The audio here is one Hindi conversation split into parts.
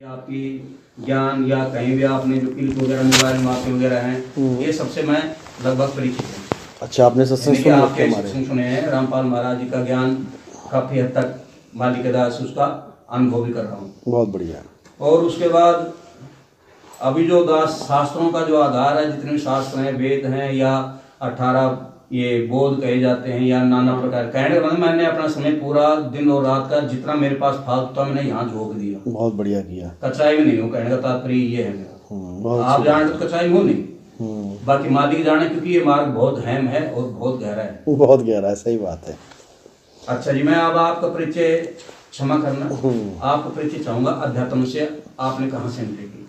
आपकी ज्ञान या कहीं भी आपने जो क्लिप वगैरह मोबाइल मापे वगैरह हैं, ये सबसे मैं लगभग परिचित हूँ। अच्छा, आपने सत्संग सुने आपके सत्संग सुने हैं, रामपाल महाराज जी का ज्ञान काफी हद तक मालिक दास उसका अनुभव भी कर रहा हूँ। बहुत बढ़िया। और उसके बाद अभी जो दास शास्त्रों का जो आधार है, जितने भी शास्त्र हैं, वेद हैं या 18 ये बोध कहे जाते हैं या नाना प्रकार, कहने का मतलब मैंने अपना समय पूरा दिन और रात का जितना मेरे पास फालतू था मैंने यहाँ झोंक दिया। बहुत बढ़िया किया। कचाई में नहीं हूँ, कहने का तात्पर्य ये है मेरा। आप जाने तो कचाई में हो नहीं, बाकी मालिक जाने, क्योंकि ये मार्ग बहुत अहम है और बहुत गहरा है। बहुत गहरा है, सही बात है। अच्छा जी, मैं अब आपका परिचय, क्षमा करना, आपका परिचय चाहूंगा अध्यात्म से। आपने कहाँ से एंट्री की?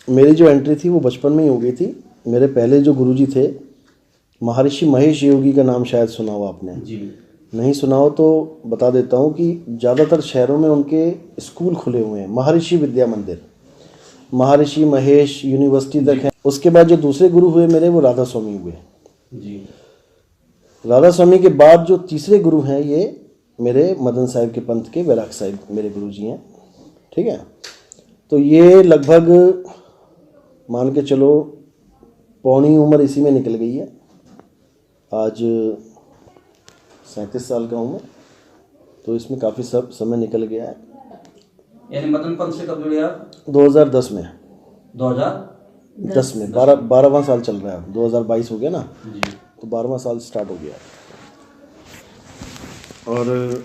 मेरी जो एंट्री थी वो बचपन में ही हो गई थी। मेरे पहले जो गुरुजी थे, महर्षि महेश योगी का नाम शायद सुना हो आपने जी। नहीं सुना हो तो बता देता हूँ कि ज़्यादातर शहरों में उनके स्कूल खुले हुए हैं। महर्षि विद्या मंदिर, महर्षि महेश यूनिवर्सिटी तक है। उसके बाद जो दूसरे गुरु हुए मेरे, वो राधा स्वामी हुए जी। राधा स्वामी के बाद जो तीसरे गुरु हैं, ये मेरे मदन साहिब के पंथ के वैराग साहिब मेरे गुरु जी हैं। ठीक है, तो ये लगभग मान के चलो पौनी उम्र इसी में निकल गई है। आज 37 साल का हूँ मैं, तो इसमें काफ़ी सब समय निकल गया है। यानी मदन पंथ से कब जुड़े आप? 2010 में। 2010 में 12वां साल चल रहा है। 2022 हो गया ना जी, तो 12वां साल स्टार्ट हो गया। और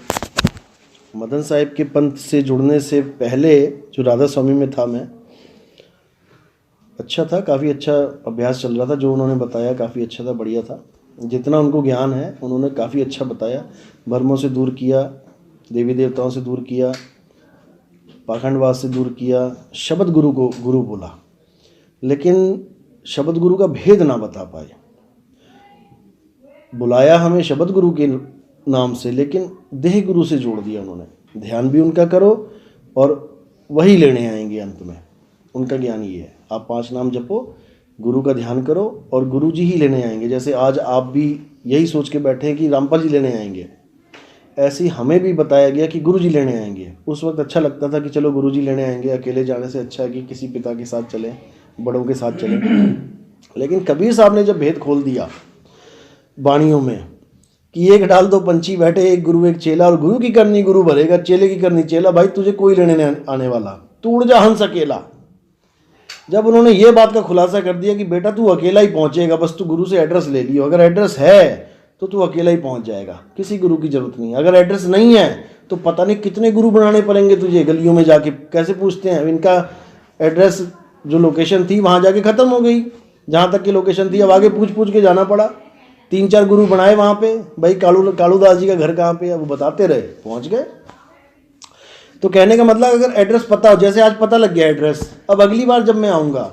मदन साहिब के पंथ से जुड़ने से पहले जो राधा स्वामी में था मैं, अच्छा था, काफ़ी अच्छा अभ्यास चल रहा था। जो उन्होंने बताया काफ़ी अच्छा था, बढ़िया था। जितना उनको ज्ञान है उन्होंने काफ़ी अच्छा बताया। भ्रमों से दूर किया, देवी देवताओं से दूर किया, पाखंडवाद से दूर किया, शब्द गुरु को गुरु बोला, लेकिन शब्द गुरु का भेद ना बता पाए। बुलाया हमें शब्द गुरु के नाम से, लेकिन देह गुरु से जोड़ दिया उन्होंने। ध्यान भी उनका करो और वही लेने आएंगे अंत में। उनका ज्ञान ये है, आप 5 नाम जपो, गुरु का ध्यान करो और गुरु जी ही लेने आएंगे। जैसे आज आप भी यही सोच के बैठे हैं कि रामपाल जी लेने आएंगे, ऐसे ही हमें भी बताया गया कि गुरु जी लेने आएंगे। उस वक्त अच्छा लगता था कि चलो गुरु जी लेने आएंगे, अकेले जाने से अच्छा है कि किसी पिता के साथ चलें, बड़ों के साथ चलें। लेकिन कबीर साहब ने जब भेद खोल दिया वाणियों में कि एक डाल दो पंछी बैठे, एक गुरु एक चेला, और गुरु की करनी गुरु भरेगा, चेले की करनी चेला, भाई तुझे कोई लेने नहीं आने वाला, तू उड़ जा हंस अकेला। जब उन्होंने ये बात का खुलासा कर दिया कि बेटा तू अकेला ही पहुंचेगा, बस तू गुरु से एड्रेस ले लियो, अगर एड्रेस है तो तू अकेला ही पहुंच जाएगा, किसी गुरु की जरूरत नहीं। अगर एड्रेस नहीं है तो पता नहीं कितने गुरु बनाने पड़ेंगे तुझे, गलियों में जाके कैसे पूछते हैं। इनका एड्रेस जो लोकेशन थी वहाँ जाके ख़त्म हो गई, जहाँ तक की लोकेशन थी अब आगे पूछ पूछ के जाना पड़ा। 3-4 गुरु बनाए वहाँ पे, भाई कालूदास जी का घर कहाँ पे है, वो बताते रहे, पहुँच गए। तो कहने का मतलब अगर एड्रेस पता हो, जैसे आज पता लग गया एड्रेस, अब अगली बार जब मैं आऊँगा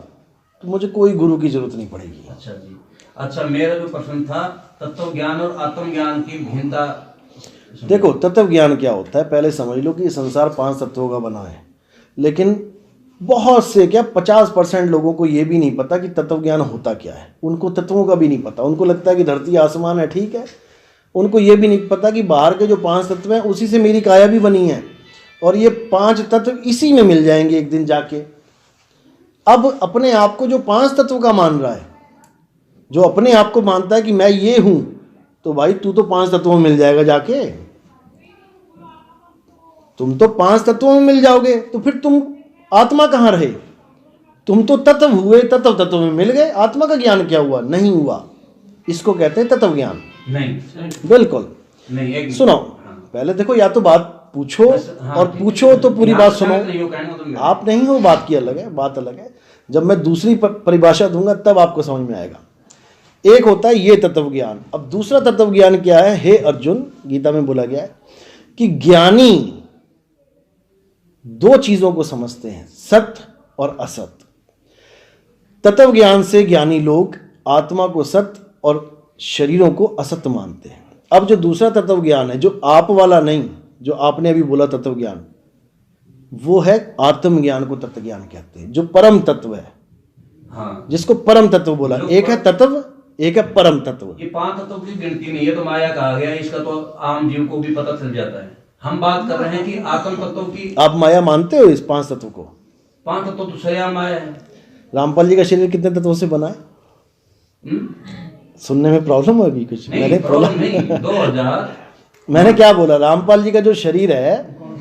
तो मुझे कोई गुरु की जरूरत नहीं पड़ेगी। अच्छा जी। अच्छा, मेरा जो प्रश्न था, तत्व ज्ञान और आत्म ज्ञान की भिन्नता। देखो, तत्व ज्ञान क्या होता है, पहले समझ लो कि संसार 5 तत्वों का बना है, लेकिन बहुत से, क्या 50% लोगों को ये भी नहीं पता कि तत्व ज्ञान होता क्या है। उनको तत्वों का भी नहीं पता। उनको लगता है कि धरती आसमान है, ठीक है। उनको ये भी नहीं पता कि बाहर के जो 5 तत्व हैं उसी से मेरी काया भी बनी है, और ये 5 तत्व इसी में मिल जाएंगे एक दिन जाके। अब अपने आप को जो 5 तत्व का मान रहा है, जो अपने आप को मानता है कि मैं ये हूं, तो भाई तू तो 5 तत्वों में मिल जाएगा जाके। तुम तो 5 तत्वों में मिल जाओगे, तो फिर तुम आत्मा कहाँ रहे? तुम तो तत्व हुए, तत्व में मिल गए, आत्मा का ज्ञान क्या हुआ? नहीं हुआ। इसको कहते हैं तत्व ज्ञान। नहीं, बिल्कुल नहीं। सुनो, पहले देखो, या तो बात पूछो, और पूछो तो पूरी बात सुनो। आप नहीं हो, बात की अलग है, बात अलग है। जब मैं दूसरी परिभाषा दूंगा तब आपको समझ में आएगा। एक होता है ये तत्व ज्ञान। अब दूसरा तत्व ज्ञान क्या है? हे अर्जुन, गीता में बोला गया है कि ज्ञानी 2 चीजों को समझते हैं, सत्य और असत। तत्व ज्ञान से ज्ञानी लोग आत्मा को सत्य और शरीरों को असत्य मानते हैं। अब जो दूसरा तत्व ज्ञान है, जो आप वाला नहीं, जो आपने अभी बोला तत्व ज्ञान, वो है आत्म ज्ञान को तत्व ज्ञान कहते हैं, जो परम तत्व है। हाँ, जिसको परम तत्व बोला। एक है तत्व एक है परम तत्व। ये 5 तत्वों की गिनती नहीं है, तो माया कहा गया, इसका तो आम जीव को भी पता चल जाता है। हम बात कर रहे हैं कि आत्म तत्वों की। आप माया मानते हो इस 5 तत्व को? 5 तत्व तो स्वयं माया है। रामपाल जी का शरीर कितने तत्वों से बना है? सुनने में प्रॉब्लम होगी कुछ? नहीं, मैंने प्रॉब्लम नहीं, 2000 मैंने क्या बोला? रामपाल जी का जो शरीर है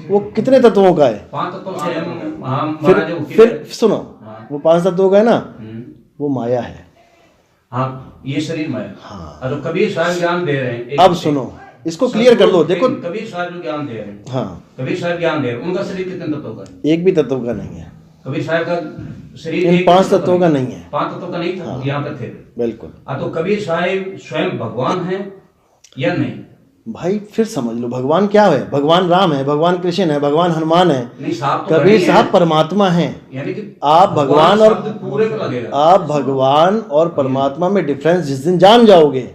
वो कितने तत्वों का है? 5 तत्वों से हम फिर सुनो, वो 5 तत्वों का है ना, वो माया है। हाँ, ये शरीर माया। हाँ। और कबीर साहब ज्ञान दे रहे हैं। अब सुनो, इसको क्लियर कर लो। देखो, कबीर साहब जो ज्ञान दे रहे हैं, हाँ, कबीर साहब ज्ञान दे रहे हैं, उनका शरीर कितने तत्वों का है? एक भी तत्व का नहीं है। कबीर साहब का शरीर इन 5 तत्वों का नहीं है। 5 तत्वों का नहीं था, यहाँ पे थे। बिल्कुल। तो कबीर साहब स्वयं भगवान है या नहीं? भाई फिर समझ लो, भगवान क्या है? भगवान राम है, भगवान कृष्ण है, भगवान हनुमान है, नहीं, साहब तो कबीर साहब परमात्मा है। यानी कि आप भगवान और शब्द पूरे पे लगेगा। आप भगवान और परमात्मा में डिफरेंस जिस दिन जान जाओगे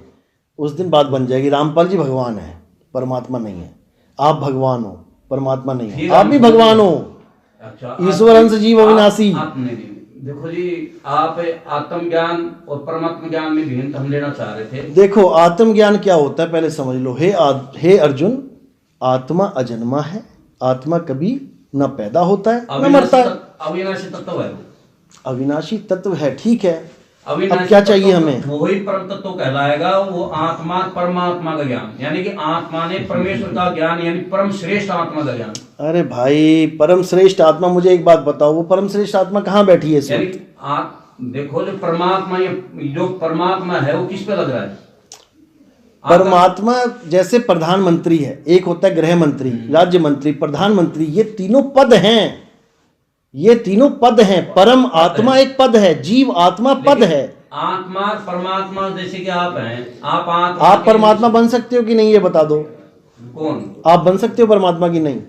उस दिन बात बन जाएगी। रामपाल जी भगवान है, परमात्मा नहीं है। आप भगवान हो, परमात्मा नहीं है। आप भी भगवान हो। अच्छा, ईश्वर अंश जीव अविनाशी। देखो जी, आप आत्म ज्ञान और परमात्मा ज्ञान में भिन्नता हम लेना चाह रहे थे। देखो, आत्मज्ञान क्या होता है पहले समझ लो। हे अर्जुन, आत्मा अजन्मा है। आत्मा कभी न पैदा होता है न मरता है। अविनाशी तत्व है। अविनाशी तत्व है, ठीक है। अब अविनाशी क्या चाहिए हमें? वही परम तत्व कहलाएगा। वो आत्मा परमात्मा का ज्ञान, यानी कि आत्मा ने परमेश्वर का ज्ञान, यानी परम श्रेष्ठ आत्मा का ज्ञान। अरे भाई, परम श्रेष्ठ आत्मा, मुझे एक बात बताओ, वो परम श्रेष्ठ आत्मा कहाँ बैठी है इस यानी वक्त? आप देखो, जो परमात्मा, ये जो परमात्मा है वो किस पे लग रहा है? परमात्मा जैसे प्रधानमंत्री है, एक होता है गृह मंत्री, राज्य मंत्री, प्रधानमंत्री, ये तीनों पद हैं। ये तीनों पद हैं। परम आत्मा एक पद है, जीव आत्मा पद है। आत्मा परमात्मा जैसे कि आप हैं, आप आत्मा, आप परमात्मा बन सकते हो कि नहीं, ये बता दो। कौन? आप बन सकते हो परमात्मा की नहीं?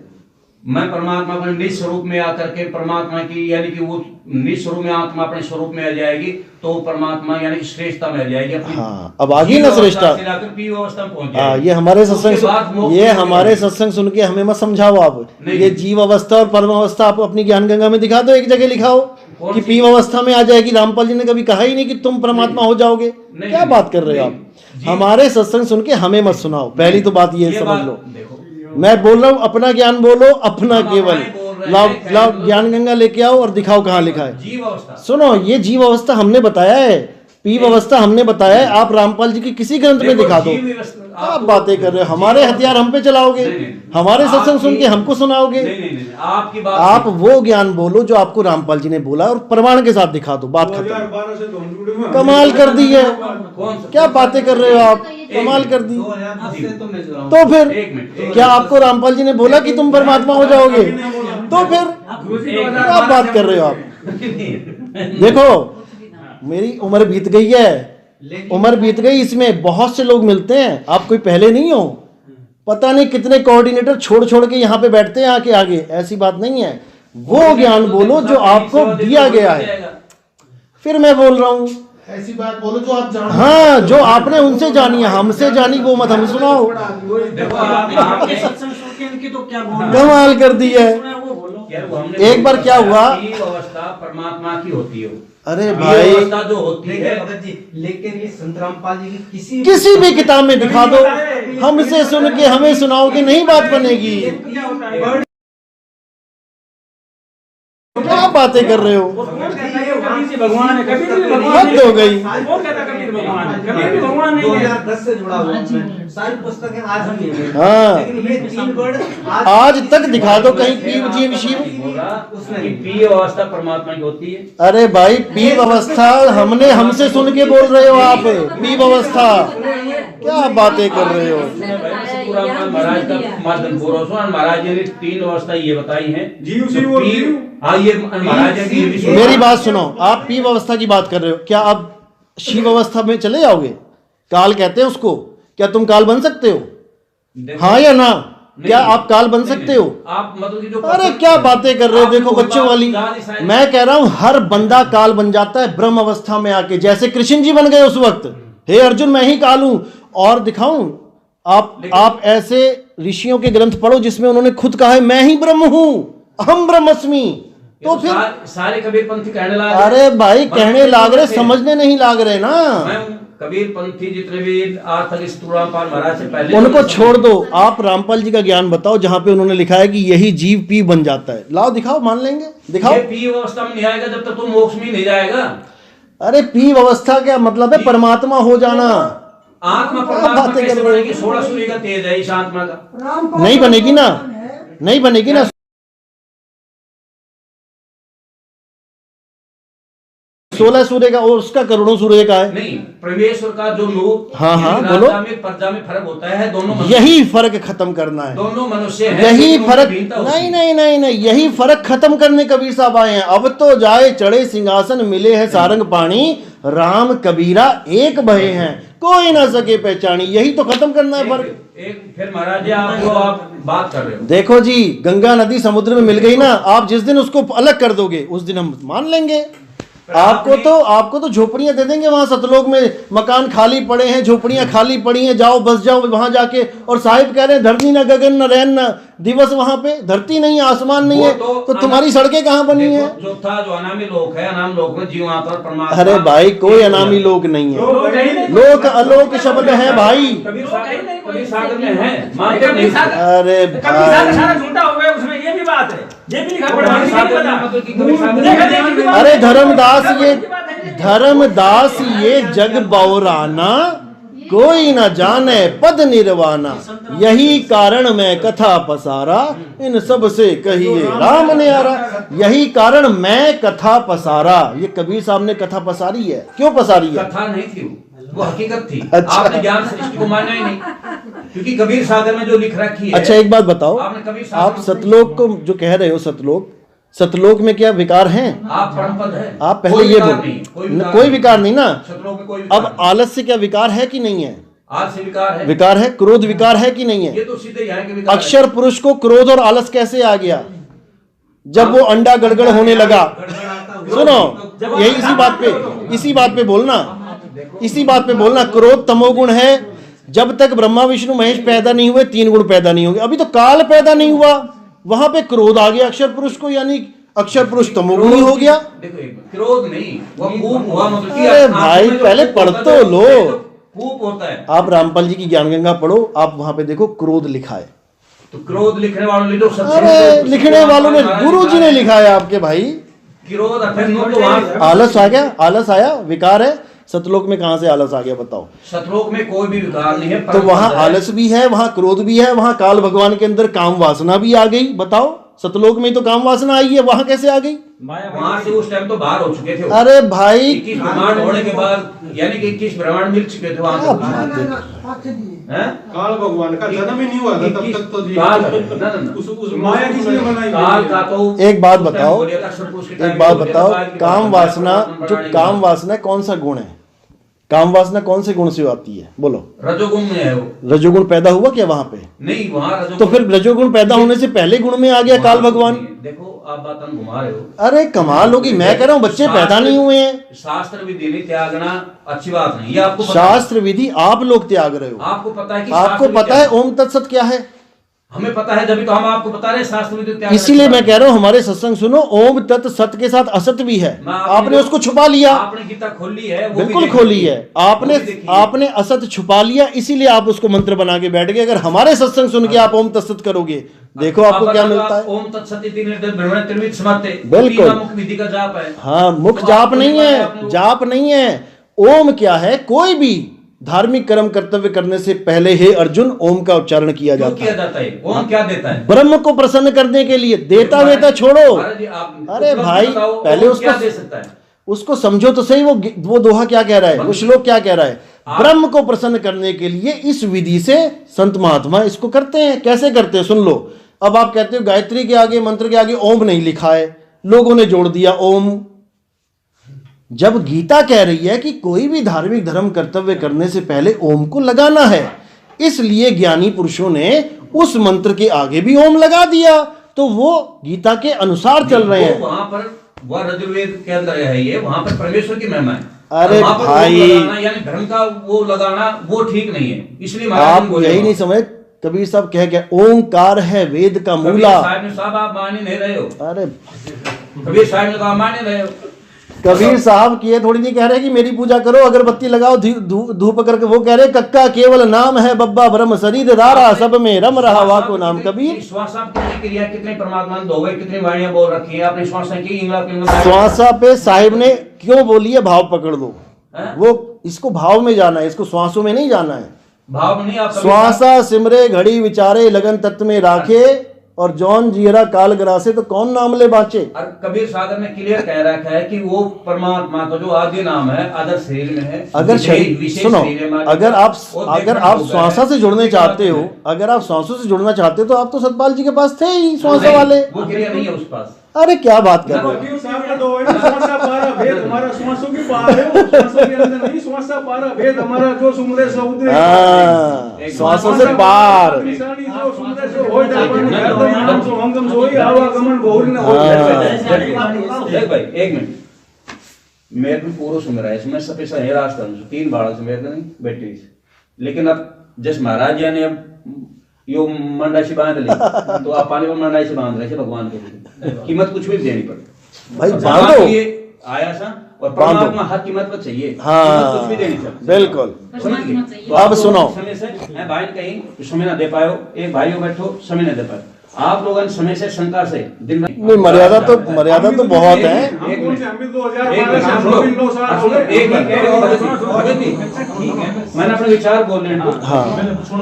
मैं परमात्मा अपने निज स्वरूप में आकर के परमात्मा की, यानी कि वो निज स्वरूप में आत्मा अपने स्वरूप में आ जाएगी, तो परमात्मा यानी कि श्रेष्ठता में आ जाएगी अपनी। हाँ, अब आ गई ना श्रेष्ठता। पी अवस्था में पहुंच हाँ, जाएगी। ये हमारे सत्संग सुन के हमें मत समझाओ आप। ये जीव अवस्था और परम अवस्था आप अपनी ज्ञान गंगा में दिखा दो, एक जगह लिखाओ कि पी अवस्था में आ जाएगी। रामपाल जी ने कभी कहा ही नहीं कि तुम परमात्मा हो जाओगे। क्या बात कर रहे हो आप? हमारे सत्संग सुन के हमें मत सुनाओ, पहली तो बात ये समझ लो। मैं बोल रहा हूँ, अपना ज्ञान बोलो, अपना केवल। लाओ ज्ञान गंगा लेके आओ और दिखाओ कहाँ लिखा है। जीव अवस्था, सुनो, ये जीव अवस्था हमने बताया है, पीव अवस्था हमने बताया है। आप रामपाल जी की किसी ग्रंथ में दिखा दो। आप बातें कर रहे हो, हमारे हथियार हम पे चलाओगे, हमारे सत्संग सुन के हमको सुनाओगे। आपकी बात, आप वो ज्ञान बोलो जो आपको रामपाल जी ने बोला और प्रमाण के साथ दिखा दो, बात खत्म। कमाल कर दी है, क्या बातें कर रहे हो आप? कमाल कर दी। तो फिर क्या आपको रामपाल जी ने बोला कि तुम परमात्मा हो जाओगे? तो फिर क्या बात कर रहे हो आप? देखो, मेरी उम्र बीत गई है, उम्र बीत गई, इसमें बहुत से लोग मिलते हैं। आप कोई पहले नहीं हो, पता नहीं कितने कोऑर्डिनेटर छोड़ छोड़ के यहाँ पे बैठते हैं आके आगे। ऐसी बात नहीं है। वो ज्ञान बोलो जो आपको दिया गया है। फिर मैं बोल रहा हूँ, ऐसी बात बोलो जो आप जानो। हाँ, जो आपने उनसे जानी है, हमसे जानी वो मत हम सुनाओ। कमाल कर दी है। एक बार क्या हुआ, अवस्था परमात्मा की होती है। अरे भाई, अवस्था जो होती है, लेकिन ये संत रामपाल जी की किसी भी किताब में दिखा दो, हमसे सुन के हमें सुनाओगे, नहीं बात बनेगी। क्या बातें कर रहे हो? भगवान है, कभी भी हद हो गई। वो कहता कभी भी भगवान है, कभी भी भगवान नहीं है। 2010 से जुड़ा हुआ हूं। सारी पुस्तकें आज हम ले गए। हाँ, लेकिन ये 3 वर्ड आज तक दिखा दो कहीं पीव जीव शिव। उसमें पी अवस्था परमात्मा की होती है। अरे भाई, पीव अवस्था हमसे सुन के बोल रहे हो आप? पीव अवस्था क्या बातें कर रहे हो? महाराज का माध्यम महाराज जी ने 3 अवस्था ये बताई है। जीव शिव और जीव। हाँ, ये महाराज जी मेरी बात सुनो, आप पीव अवस्था की बात कर रहे हो, क्या आप शिव अवस्था में चले जाओगे? काल कहते हैं उसको, क्या तुम काल बन सकते हो? हाँ या ना? क्या आप काल बन सकते हो? आप मतलब जो, अरे क्या बातें कर रहे हो? देखो बच्चों वाली, मैं कह रहा हूं हर बंदा काल बन जाता है ब्रह्म अवस्था में आके, जैसे कृष्ण जी बन गए उस वक्त। हे अर्जुन, मैं ही काल हूं। और दिखाऊं, आप ऐसे ऋषियों के ग्रंथ पढ़ो जिसमें उन्होंने खुद कहा है मैं ही ब्रह्म हूं, अहम ब्रह्मस्मि। तो फिर सारे कबीर पंथी कहने लगे। अरे भाई, कहने लाग रहे, समझने नहीं लाग रहे ना। कबीर पंथी जितने भी आज तक इस तुड़ापाल महाराज से पहले उनको छोड़ दो, आप रामपाल जी का ज्ञान बताओ जहां पे उन्होंने लिखा है कि यही जीव पी बन जाता है। लाओ दिखाओ, मान लेंगे, दिखाओ। ये पी अवस्था में नहीं आएगा जब तक तुम मोक्ष में नहीं जाएगा। अरे पी अवस्था क्या मतलब है? परमात्मा हो जाना। आत्मा क्या परमात्मा बातें कैसे कर रहे हो? बनेगी? 16 सूर्य का तेज है इस आत्मा का। नहीं बनेगी ना, नहीं बनेगी ना। 16 सूर्य का और उसका करोड़ों सूर्य का है। नहीं, परमेश्वर का जो रूप हाँ, हाँ, यानी बोलो। राजा में प्रजा में फर्क होता है। दोनों मनुष्य, यही फर्क खत्म करना है, दोनों मनुष्य हैं, यही लेकिन उनकी फर्क। भिन्नता होती है। नहीं नहीं नहीं नहीं, यही फर्क खत्म करने कबीर साहब आए हैं। अब तो जाए चढ़े सिंहासन, मिले है सारंग पानी, राम कबीरा एक भये हैं, कोई ना सके पहचानी। यही तो खत्म करना है फर्क। एक फिर महाराज जी आप जो आप बात कर रहे हो, देखो जी, गंगा नदी समुद्र में मिल गई ना, आप जिस दिन उसको अलग कर दोगे उस दिन हम मान लेंगे। आपको तो झोपड़ियां दे देंगे वहां सतलोक में, मकान खाली पड़े हैं, झोपड़ियां खाली पड़ी हैं, जाओ बस जाओ वहां जाके। और साहिब कह रहे हैं धरती न गगन न रैन न दिवस, वहां पे धरती नहीं है, आसमान नहीं है, तो तुम्हारी सड़कें कहां बनी है? जो था जो अनामी लोक है, अनाम लोक में जीव वहां पर परमात्मा। अरे भाई कोई अनामी लोक नहीं है, लोक अलोक शब्द है भाई। कबीर सागर में है, मानते नहीं। अरे कबीर सागर भाई, सारा झूठा हो गया, उसमें ये भी बात है, ये भी लिखा पड़ा है, कबीर ये भी सागर में मतलब कि कबीर सागर देखा में- देखी की बात अरे है। धर्मदास ये जग बौराना, कोई न जाने पद निर्वाणा, यही कारण मैं कथा पसारा, इन सब से कहिए राम ने आरा। यही कारण मैं कथा पसारा, ये कबीर साहब ने कथा पसारी है। क्यों पसारी है? कथा नहीं थी वो हकीकत थी। अच्छा। आपने ज्ञान सृष्टि को माना ही नहीं, क्योंकि कबीर सागर में जो लिख रखी है। अच्छा एक बात बताओ, आपने कबीर सागर आप में- सतलोक को जो कह रहे हो, सतलोक में क्या विकार हैं? आप परमपद है, आप पहले कोई ये विकार बोलो। नहीं, कोई विकार नहीं ना। शत्रुओं में कोई विकार अब आलस से क्या विकार है कि नहीं है? आज से विकार है, विकार है। क्रोध विकार है कि नहीं है? ये तो सीधे यहाँ के विकार अक्षर पुरुष को क्रोध और आलस कैसे आ गया? जब वो अंडा गड़गड़ होने लगा। सुनो, यही इसी बात पे बोलना, इसी बात पे बोलना। क्रोध तमोगुण है। जब तक ब्रह्मा विष्णु महेश पैदा नहीं हुए, 3 गुण पैदा नहीं होंगे। अभी तो काल पैदा नहीं हुआ, वहां पे क्रोध आ गया अक्षर पुरुष को, यानी अक्षर पुरुष तमोगुणी हो गया। देखो क्रोध नहीं, वो पूप हुआ, मतलब कि अरे आत्मा भाई, में जो पहले पूप पढ़ होता तो है, लो। जो पूप होता है। आप रामपाल जी की ज्ञान गंगा पढ़ो, आप वहां पे देखो क्रोध लिखा है। तो क्रोध लिखने वालों ने जो सत्संग अरे में- लिखने वालों ने, गुरु जी ने लिखा है आपके भाई। क्रोध अथर्व तो वहां आलस आ गया, आलस आया, विकार है। सतलोक में कहां से आलस आ गया बताओ? शत्रुओं में कोई भी विकार नहीं है, तो परम वहां पद है। आलस भी है, वहां क्रोध भी है, वहां काल भगवान के अंदर काम वासना भी आ गई। बताओ, सतलोक में तो काम वासना आई है, वहां कैसे आ गई? वहां से उस टाइम तो बाहर हो चुके थे वो। अरे भाई 21 ब्रह्मांड होने के बाद, यानी कि 21 ब्रह्मांड मिल चुके थे वहां तक। हैं? काल भगवान का जन्म ही नहीं हुआ था तब तक तो जी। काल ना, उस माया किसने बनाई? काल का तो एक बात उस टाइम बताओ, बोलिया था, अक्षर पुरुष के टाइम एक बात बोलिया था, बताओ, बाद की काम बात है, वासना, परमात्मा जो बनाने काम की वासना है, कौन सा गुण है? काम वासना कौन से गुण से आती है? बोलो। बात। रजोगुण में है वो। रजोगुण पैदा हुआ क्या वहां पे? नहीं, वहां रजोगुण तो फिर रजोगुण पैदा होने से पहले गुण में आ गया काल भगवान। देखो आप बात हम घुमा रहे हो। अरे कमाल होगी, मैं कह रहा हूं बच्चे पैदा नहीं हुए हैं। शास्त्र विधि नहीं त्यागना अच्छी बात नहीं, ये आपको पता शास्त्र विधि आप लोग त्याग रहे है। हो। आपको पता है कि आपको शास्त्र पता विधि है ओम तत्सत क्या है? हमें पता है, जब तो हम आपको बता रहे हैं शास्त्र विधि त्याग। इसीलिए मैं कह रहा हूं हमारे सत्संग सुनो, ओम तत् सत के साथ असत भी है। आपने उसको छुपा लिया, आपने गीता खोली है, वो भी बिल्कुल देखी खोली है। आपने वो भी देखी है। आपने असत छुपा लिया, इसीलिए आप उसको मंत्र बना के बैठ गए। अगर हमारे सत्संग सुन के आप ओम तत्सत करोगे, देखो आपको आप क्या बता दो, मिलता आप है। ओम तत्सत इति निर्दय ब्रह्मण त्रिविध समाते, बिल्कुल। तीन मुख विधि का जाप है। हाँ, मुख तो जाप आपको नहीं बताया है, आपने- जाप नहीं है। ओम क्या है? कोई भी धार्मिक कर्म कर्तव्य करने से पहले, हे अर्जुन, ओम का उच्चारण किया क्यों जाता किया है। जाता है? ओम क्या देता है? ब्रह्म को प्रसन्न करने के लिए। देता वेता छोड़ो। महाराज जी, आप अरे उपलब्धि भाई, बताओ, पहले ओम उसको क्या दे सकता है? उसको समझो तो सही। वो दोहा क्या कह रहा है, वो श्लोक क्या कह रहा है? ब्रह्म को प्रसन्न करने के लिए इस विधि से संत महात्मा इसको करते हैं। कैसे करते हैं सुन लो। अब आप कहते हो गायत्री के आगे, मंत्र के आगे ओम नहीं लिखा है, लोगों ने जोड़ दिया ओम। जब गीता कह रही है कि कोई भी धार्मिक धर्म कर्तव्य करने से पहले ओम को लगाना है, इसलिए ज्ञानी पुरुषों ने उस मंत्र के आगे भी ओम लगा दिया। तो वो गीता के अनुसार चल रहे हैं। वहां पर वह रजुर्वेद के अंदर है, ये वहां पर परमेश्वर की महिमा है। अरे वहां पर भाई, ओम लगाना, यानी धर्म का वो लगाना वो ठीक नहीं है, इसलिए महाराज आप हम बोले यही नहीं समझ। कबीर साहब कह गया ओंकार है वेद का कबीर मूला। साहब ने, साहब आप मान ही नहीं रहे हो। अरे कबीर साहब ने कहा मान ही रहे हो। कबीर साहब की ये थोड़ी नहीं कह रहे कि मेरी पूजा करो, अगरबत्ती लगाओ, धूप करके, वो कह रहे कक्का केवल नाम है, बब्बा ब्रह्म शरीर धारा, सब में रम रहा वा को नाम कबीर। श्वास कितनी क्रिया, कितने परमात्मा ने दोगे, कितनी वाणियां बोल रखी है आपने श्वास की। श्वासा पे साहिब ने क्यों बोली है भाव पकड़ लो, वो इसको भाव में जाना है, इसको श्वासों में नहीं जाना है। भाव नहीं, आप श्वासा सिमरे घड़ी विचारे लगन तत्व में राखे, और जौन जीरा काल ग्रासे तो कौन नाम ले बाचे। और कबीर सागर ने क्लियर कह रखा है कि वो परमात्मा का जो आदि नाम है अदर शरीर में है। अगर सुनो, अगर आप श्वासा से जुड़ने चाहते हो, अगर आप श्वासों से जुड़ना चाहते हो तो आप तो सतपाल जी के पास थे ही श्वासा वाले। वो क्रिया नहीं है उस पास। अरे क्या बात कर रहे हो। कबीर साहब का दो है ना, श्वासा पारा भेद हमारा श्वासों की पार है, वो श्वासों के अंदर नहीं, श्वासा पारा भेद हमारा जो सुमरे सो उतरे। हाँ, श्वासों से पार। निशानी जो सुमरे सो होय दर्पण हरदम नाम सो हमगम सोई आवागमन बहुरी न हो। देख भाई एक मिनट, मेरे में पूरा सुन रहा है, इसमें सब ऐसा है रास्ता 3 बार से मेरे नहीं बैठी, लेकिन अब जस महाराज जी ने अब यो मंडाई बांध ली तो आप पानी में मंडाई से बांध रहे थे भगवान के लिए, कीमत कुछ भी देनी पड़ती भाई बांधो, आया सा और परमात्मा हर कीमत पर चाहिए, हाँ, कुछ भी देनी चाहिए, बिल्कुल। समझ गए। तो अब सुनो, समय से भाई कहीं समय ना दे पायो, एक भाइयों बैठो समय ना दे पायो, आप लोगों ने समय से शंका से दिन नहीं, मर्यादा तो बहुत है। एक मिनट, मैंने अपने विचार बोल रहे हैं। हाँ,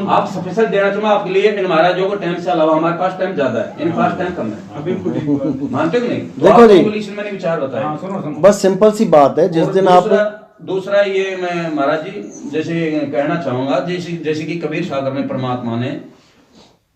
आप स्पेशल देना चाहूंगा आपके लिए इन महाराजों को टाइम से अलावा हमारे पास टाइम ज्यादा है, इनके पास टाइम कम है, मानते हो नहीं? देखो जी, मैंने विचार बताया, बस सिंपल सी बात है, जिस दिन आप दूसरा ये मैं महाराज जी जैसे कहना चाहूंगा, जैसे कि कबीर सागर में परमात्मा ने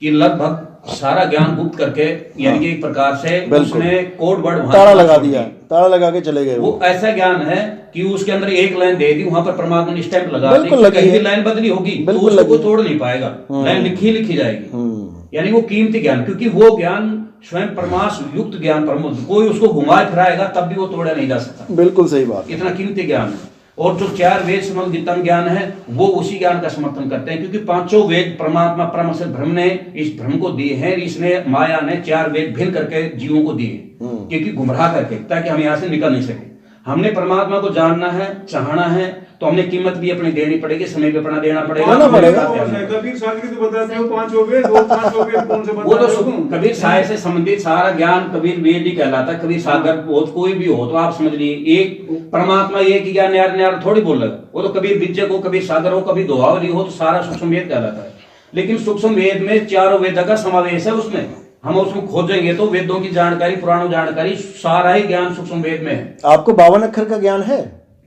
कि लगभग सारा ज्ञान गुप्त करके, यानी कि एक प्रकार से उसने कोड वर्ड ताला लगा दिया, ताला लगा के चले गए। वो ऐसा ज्ञान है कि उसके अंदर एक लाइन दे दी, वहां पर परमात्मा ने स्टैंप लगा दी, बिल्कुल कहीं भी लाइन बदली होगी तो उसको तोड़ नहीं पाएगा, लाइन लिखी जाएगी। यानी वो कीमती ज्ञान, क्योंकि वो ज्ञान स्वयं परमाश युक्त ज्ञान, कोई उसको घुमाए फिराएगा तब भी वो तोड़ा नहीं जा सकता। बिल्कुल सही बात, इतना कीमती ज्ञान है। और जो 4 वेद समग्र जितना ज्ञान है वो उसी ज्ञान का समर्थन करते हैं, क्योंकि 5 वेद परमात्मा परम से ब्रह्म ने इस भ्रम को दिए हैं, इसने माया ने 4 वेद भिन्न करके जीवों को दिए, क्योंकि गुमराह करके, ताकि हम यहाँ से निकल नहीं सके। हमने परमात्मा को जानना है, चाहना है, तो हमने कीमत भी अपनी देनी पड़ेगी, समय भी अपना देना पड़ेगा। कबीर सागर की तो बताते हो 5 वेद, वो 5 वेद कौन से वो तो कबीर साहिब से संबंधित सारा ज्ञान कबीर वेद ही कहलाता है। कबीर सागर बहुत कोई भी हो तो आप समझ लीजिए, एक परमात्मा एक ही ज्ञान न्यार थोड़ी बोल रहा, वो तो कबीर विजय हो, कबीर सागर हो, कभी दोहावली हो, तो सारा सूक्ष्म वेद कहलाता है। लेकिन सूक्ष्म वेद में 4 वेद का समावेश है, उसमें हम उसको खोजेंगे तो वेदों की जानकारी, पुराणों जानकारी, सारा ही ज्ञान सूक्ष्म वेद में है। आपको 52 अक्षर का ज्ञान है?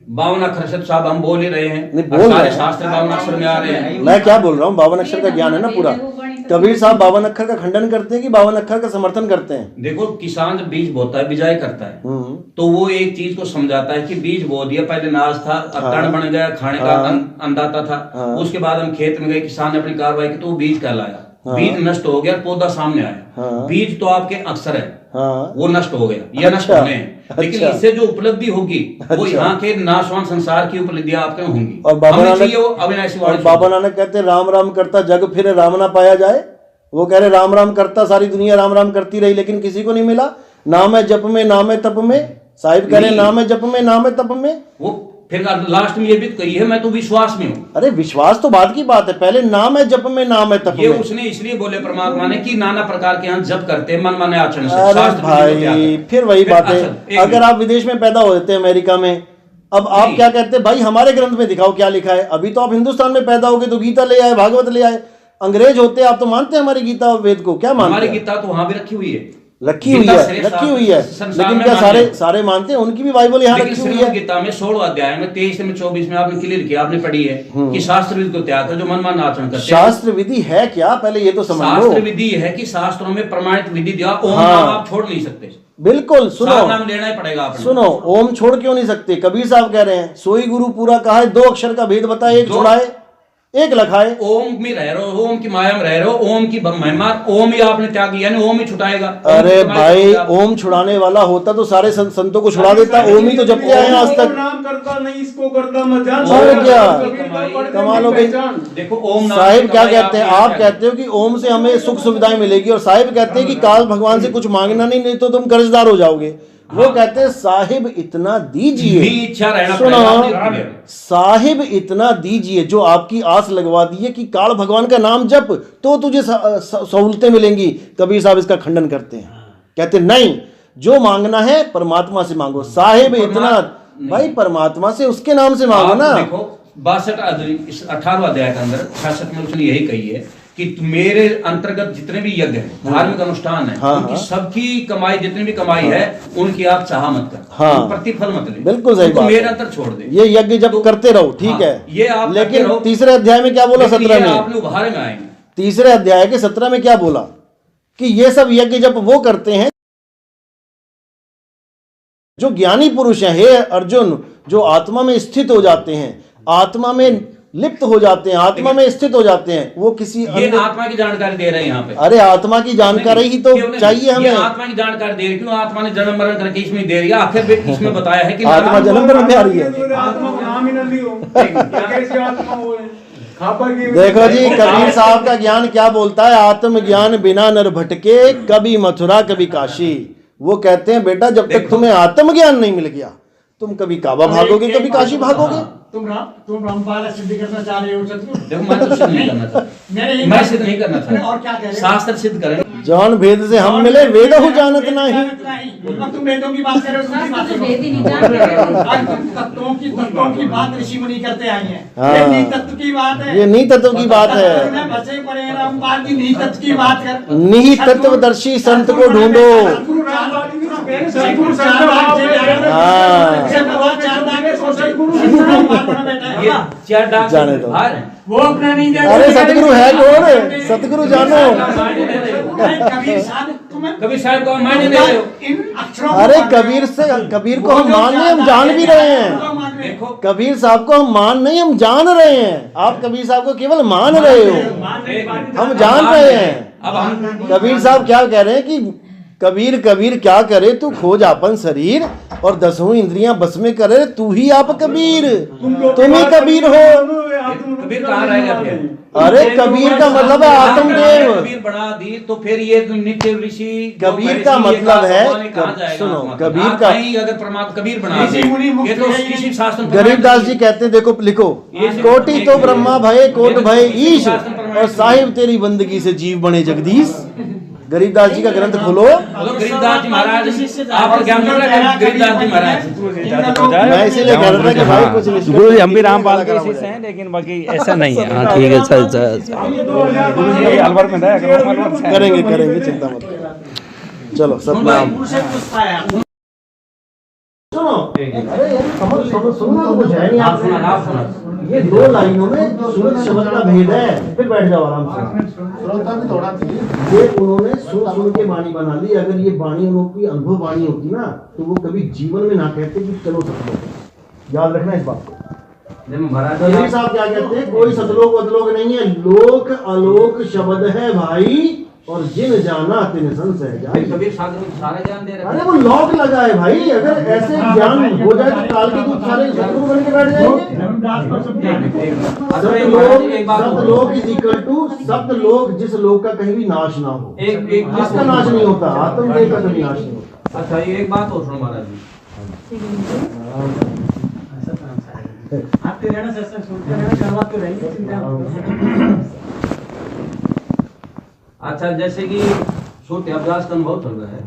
52 अक्षर साहब हम बोल ही रहे हैं, नहीं बोल सारे शास्त्र 52 अक्षर में आ रहे हैं। मैं क्या बोल रहा हूँ, 52 अक्षर का ज्ञान है ना पूरा। कबीर साहब 52 अक्षर का खंडन करते हैं कि 52 अक्षर का समर्थन करते हैं? देखो, किसान जब बीज बोता है, बिजाई करता है, तो वो एक चीज को समझाता है कि बीज बो दिया, पहले नाज था, अब तण बन गया, खाने का अंदाता था, उसके बाद हम खेत में गए, किसान ने अपनी कार्रवाई की तो वो बीज कहलाया। बीज नष्ट हो गया, पौधा सामने आया। बीज तो आपके अक्षर है, वो नष्ट हो गया, ये नष्ट होने हैं। लेकिन इससे जो उपलब्धि होगी वो यहाँ के नाशवान संसार की उपलब्धियां आपके होंगी। और बाबा नानक कहते हैं राम राम करता जग फिर राम ना पाया जाए। वो कह रहे राम राम करता, सारी दुनिया राम राम करती रही, लेकिन किसी को नहीं मिला। नाम है जप में, नाम है तप में। साहिब कह रहे नाम है जप में, नाम है तप में। वो फिर लास्ट में ये भी कही है, मैं तो विश्वास में हूँ। अरे विश्वास तो बाद की बात है, पहले नाम है जप में, नाम है तप में। ये उसने इसलिए बोले परमात्मा ने कि नाना प्रकार के यहाँ जप करते हैं, मन माने आचरण से। अरे भाई फिर वही बात है, अगर आप विदेश में पैदा होते हैं, अमेरिका में, अब आप क्या कहते हैं भाई हमारे ग्रंथ में दिखाओ क्या लिखा है। अभी तो आप हिंदुस्तान में पैदा हो गए तो गीता ले आए, भागवत ले आए। अंग्रेज होते आप तो मानते हैं हमारी गीता और वेद को? क्या मानते हैं? हमारी गीता तो वहां भी रखी हुई है, रखी हुई है, लेकिन क्या सारे मानते हैं? उनकी भी बाइबल यहाँ रखी हुई है। गीता में 16 अध्याय में 23 से 24 में आपने क्लियर किया, आपने पढ़ी है कि शास्त्र विधि को त्याग कर जो मनमाना आचरण करते हैं। शास्त्र विधि है क्या, पहले ये तो समझ लो। शास्त्र विधि है कि शास्त्रों में प्रमाणित विधि दिया, ओम नाम आप छोड़ नहीं सकते। बिल्कुल, सुनो, नाम लेना ही पड़ेगा आपने। सुनो, ओम छोड़ क्यों नहीं सकते? कबीर साहब कह रहे हैं सोई गुरु पूरा कहा है, 2 अक्षर का भेद बताए, एक छुड़ाए एक लखाए। ओम में रह रहे हो, ओम की माया में रह रहे हो, ओम की महिमा, ओम ही आपने त्याग किया, यानी ओम ही छुटाएगा। अरे भाई ओम छुड़ाने वाला होता तो सारे संतों को छुड़ा देता। ओम ही तो जपते आए आज तक। नाम करता नहीं, इसको करता मत जान। और क्या कमाल हो गई। देखो ओम साहिब क्या कहते हैं, आप कहते हो कि ओम से हमें सुख सुविधाएं मिलेगी, और साहिब कहते हैं कि काल भगवान से कुछ मांगना नहीं तो तुम कर्जदार हो जाओगे। वो कहते हैं साहिब इतना दीजिए, मेरी इच्छा रहना सुनो, पड़ेगा, आपने क्लियर। साहिब इतना दीजिए जो आपकी आस लगवा दी है कि काल भगवान का नाम जप तो तुझे सहूलतें मिलेंगी। कबीर साहब इसका खंडन करते हैं, कहते नहीं, जो मांगना है परमात्मा से मांगो। साहिब इतना, भाई परमात्मा से उसके नाम से मांगो आप ना। देखो 18वां अध्याय के अंदर 66 में उसने यही कही है कि मेरे अंतर्गत जितने भी यज्ञ हैं, धार्मिक अनुष्ठान है, हाँ, उनकी हाँ। सबकी कमाई, जितनी भी कमाई है, उनकी आप चाह मत कर, हाँ। प्रतिफल मत ले, बिल्कुल सही उनको बात मेरे है। अंतर छोड़ दे। ये यज्ञ जब करते रहो, ठीक हाँ, है, ये आप करते लेकिन रहो। तीसरे अध्याय में क्या बोला? लेकिन 17 ये में, आपने उभारे में आएंगे। तीसरे अध्याय के 17 में क्या बोला कि ये सब यज्ञ जब वो करते हैं जो ज्ञानी पुरुष हैं, हे अर्जुन, जो आत्मा में स्थित हो जाते हैं, आत्मा में लिप्त हो जाते हैं, आत्मा में स्थित हो जाते हैं, वो किसी ये आत्मा की जानकारी दे रहे हैं यहाँ पे। अरे आत्मा की जानकारी ही तो चाहिए ये हमें। आत्मा की जानकारी दे रही, क्यों आत्मा ने जन्म मरण करके इसमें दे रही है, आखिर इसमें बताया है कि आत्मा जन्म मरण में आ रही है। आत्मा को नाम ही न लियो, कैसी आत्मा हो है? खापर की देखो जी, कबीर साहब का ज्ञान क्या बोलता है? आत्म ज्ञान बिना नर भटके, कभी मथुरा कभी काशी। वो कहते हैं बेटा जब तक तुम्हें आत्म ज्ञान नहीं मिल गया, तुम कभी काबा भागोगे, कभी काशी भागोगे। तुम रामपाल सिद्ध करना चाह रहे हो शत्रु? देखो मैं तो सिद्ध नहीं करना चाहता, मैं सिद्ध नहीं करना चाहता, और क्या कह रहे हो? शास्त्र सिद्ध करें। जौन भेद से हम मिले वेदहु जानत नहीं। अब तुम वेदों की बात कर रहे हो, दूसरी बात करो। वेद ही नहीं जान रहे हो। आज तुम तत्वों की बात ऋषि मुनि करते आई हैं। हाँ। ये नीच तत्व की बात है। ये नीच तत्व की बात है। बचे पड़े हैं रामपाल की नीच तत्व की बात कर। निहित तत्वदर्शी संत को ढूंढो। सतगुरु रामपाल जी ने कहे, सतगुरु संत भाव में हाँ। ये चार डाक जाने दो। वो अपना नहीं जाने। अरे सतगुरु है कौन? सतगुरु जानो। कबीर साहब तुम्हें कबीर साहब को मायने दे रहे हो। इन अक्षरों अरे कबीर को हम मान नहीं, हम जान भी रहे हैं। देखो कबीर साहब को हम मान नहीं, हम जान रहे हैं। आप कबीर साहब को केवल मान रहे हो, हम जान रहे हैं। अब हम कबीर साहब क्या कह रहे हैं कि कबीर कबीर क्या करे तू खोज आपन शरीर और 10 इंद्रियां बस में करे, तू ही आप कबीर, तुम ही कबीर हो। कबीर कहाँ रहेगा फिर? अरे कबीर का मतलब है आत्मदेव। कबीर बना दी तो फिर ये तो नित्य ऋषि कबीर का मतलब है, सुनो, कबीर का अगर परमात्मा कबीर बना दे, ये तो किसी शास्त्र में गरीबदास जी कहते हैं, देखो लिखो, कोटि तो ब्रह्मा भय कोट भय ईश, और साहिब तेरी बंदगी से जीव बने जगदीश। गरीबदास जी का ग्रंथ खोलो। गरीबदास जी महाराज आपका ज्ञान मिल रहा है? गरीबदास जी महाराज मैं इसीलिए कह रहा था कि भाई कुछ विश्वास गुरु जी हम भी रामपाल के शिष्य हैं, लेकिन बाकी ऐसा नहीं है। हाँ ठीक है, सर गुरु जी अलवर में रहा करो, करेंगे चिंता मत करो। चलो सतनाम। सुनो, अरे यार सुनना तो कुछ है नहीं। आप सुना ये 2 लाइनों में सूरज शब्द का भेद है। फिर बैठ जाओ आराम से। ये उन्होंने सुन के वाणी बना ली। अगर ये वाणी उनकी अनुभव वाणी होती ना, तो वो कभी जीवन में ना कहते कि चलो सतलोक। याद रखना इस बात को। महाराज कबीर साहब क्या कहते हैं? कोई सतलोक वतलोक नहीं है, लोक अलोक शब्द है भाई, और जिन जाना तिन संशय जाए। कबीर साहब को सारा ज्ञान दे रहे अरे वो लॉक लगा है भाई। अगर ऐसे ज्ञान हो जाए तो काल के दूत सारे सतगुरु बन के बैठ जाएंगे। सतलोक इज इक्वल टू सतलोक, जिस लोक का कहीं भी नाश ना हो। एक जिसका नाश नहीं होता, आत्मदेव का कभी नाश नहीं होता। अच्छा ये एक बात और सुनो महाराज जी, आपके रहना सत्संग सुनते रहना, करवाते रहेंगे, चिंता मत करो। अच्छा जैसे कि छोटे अभ्यास का अनुभव चल रहा है,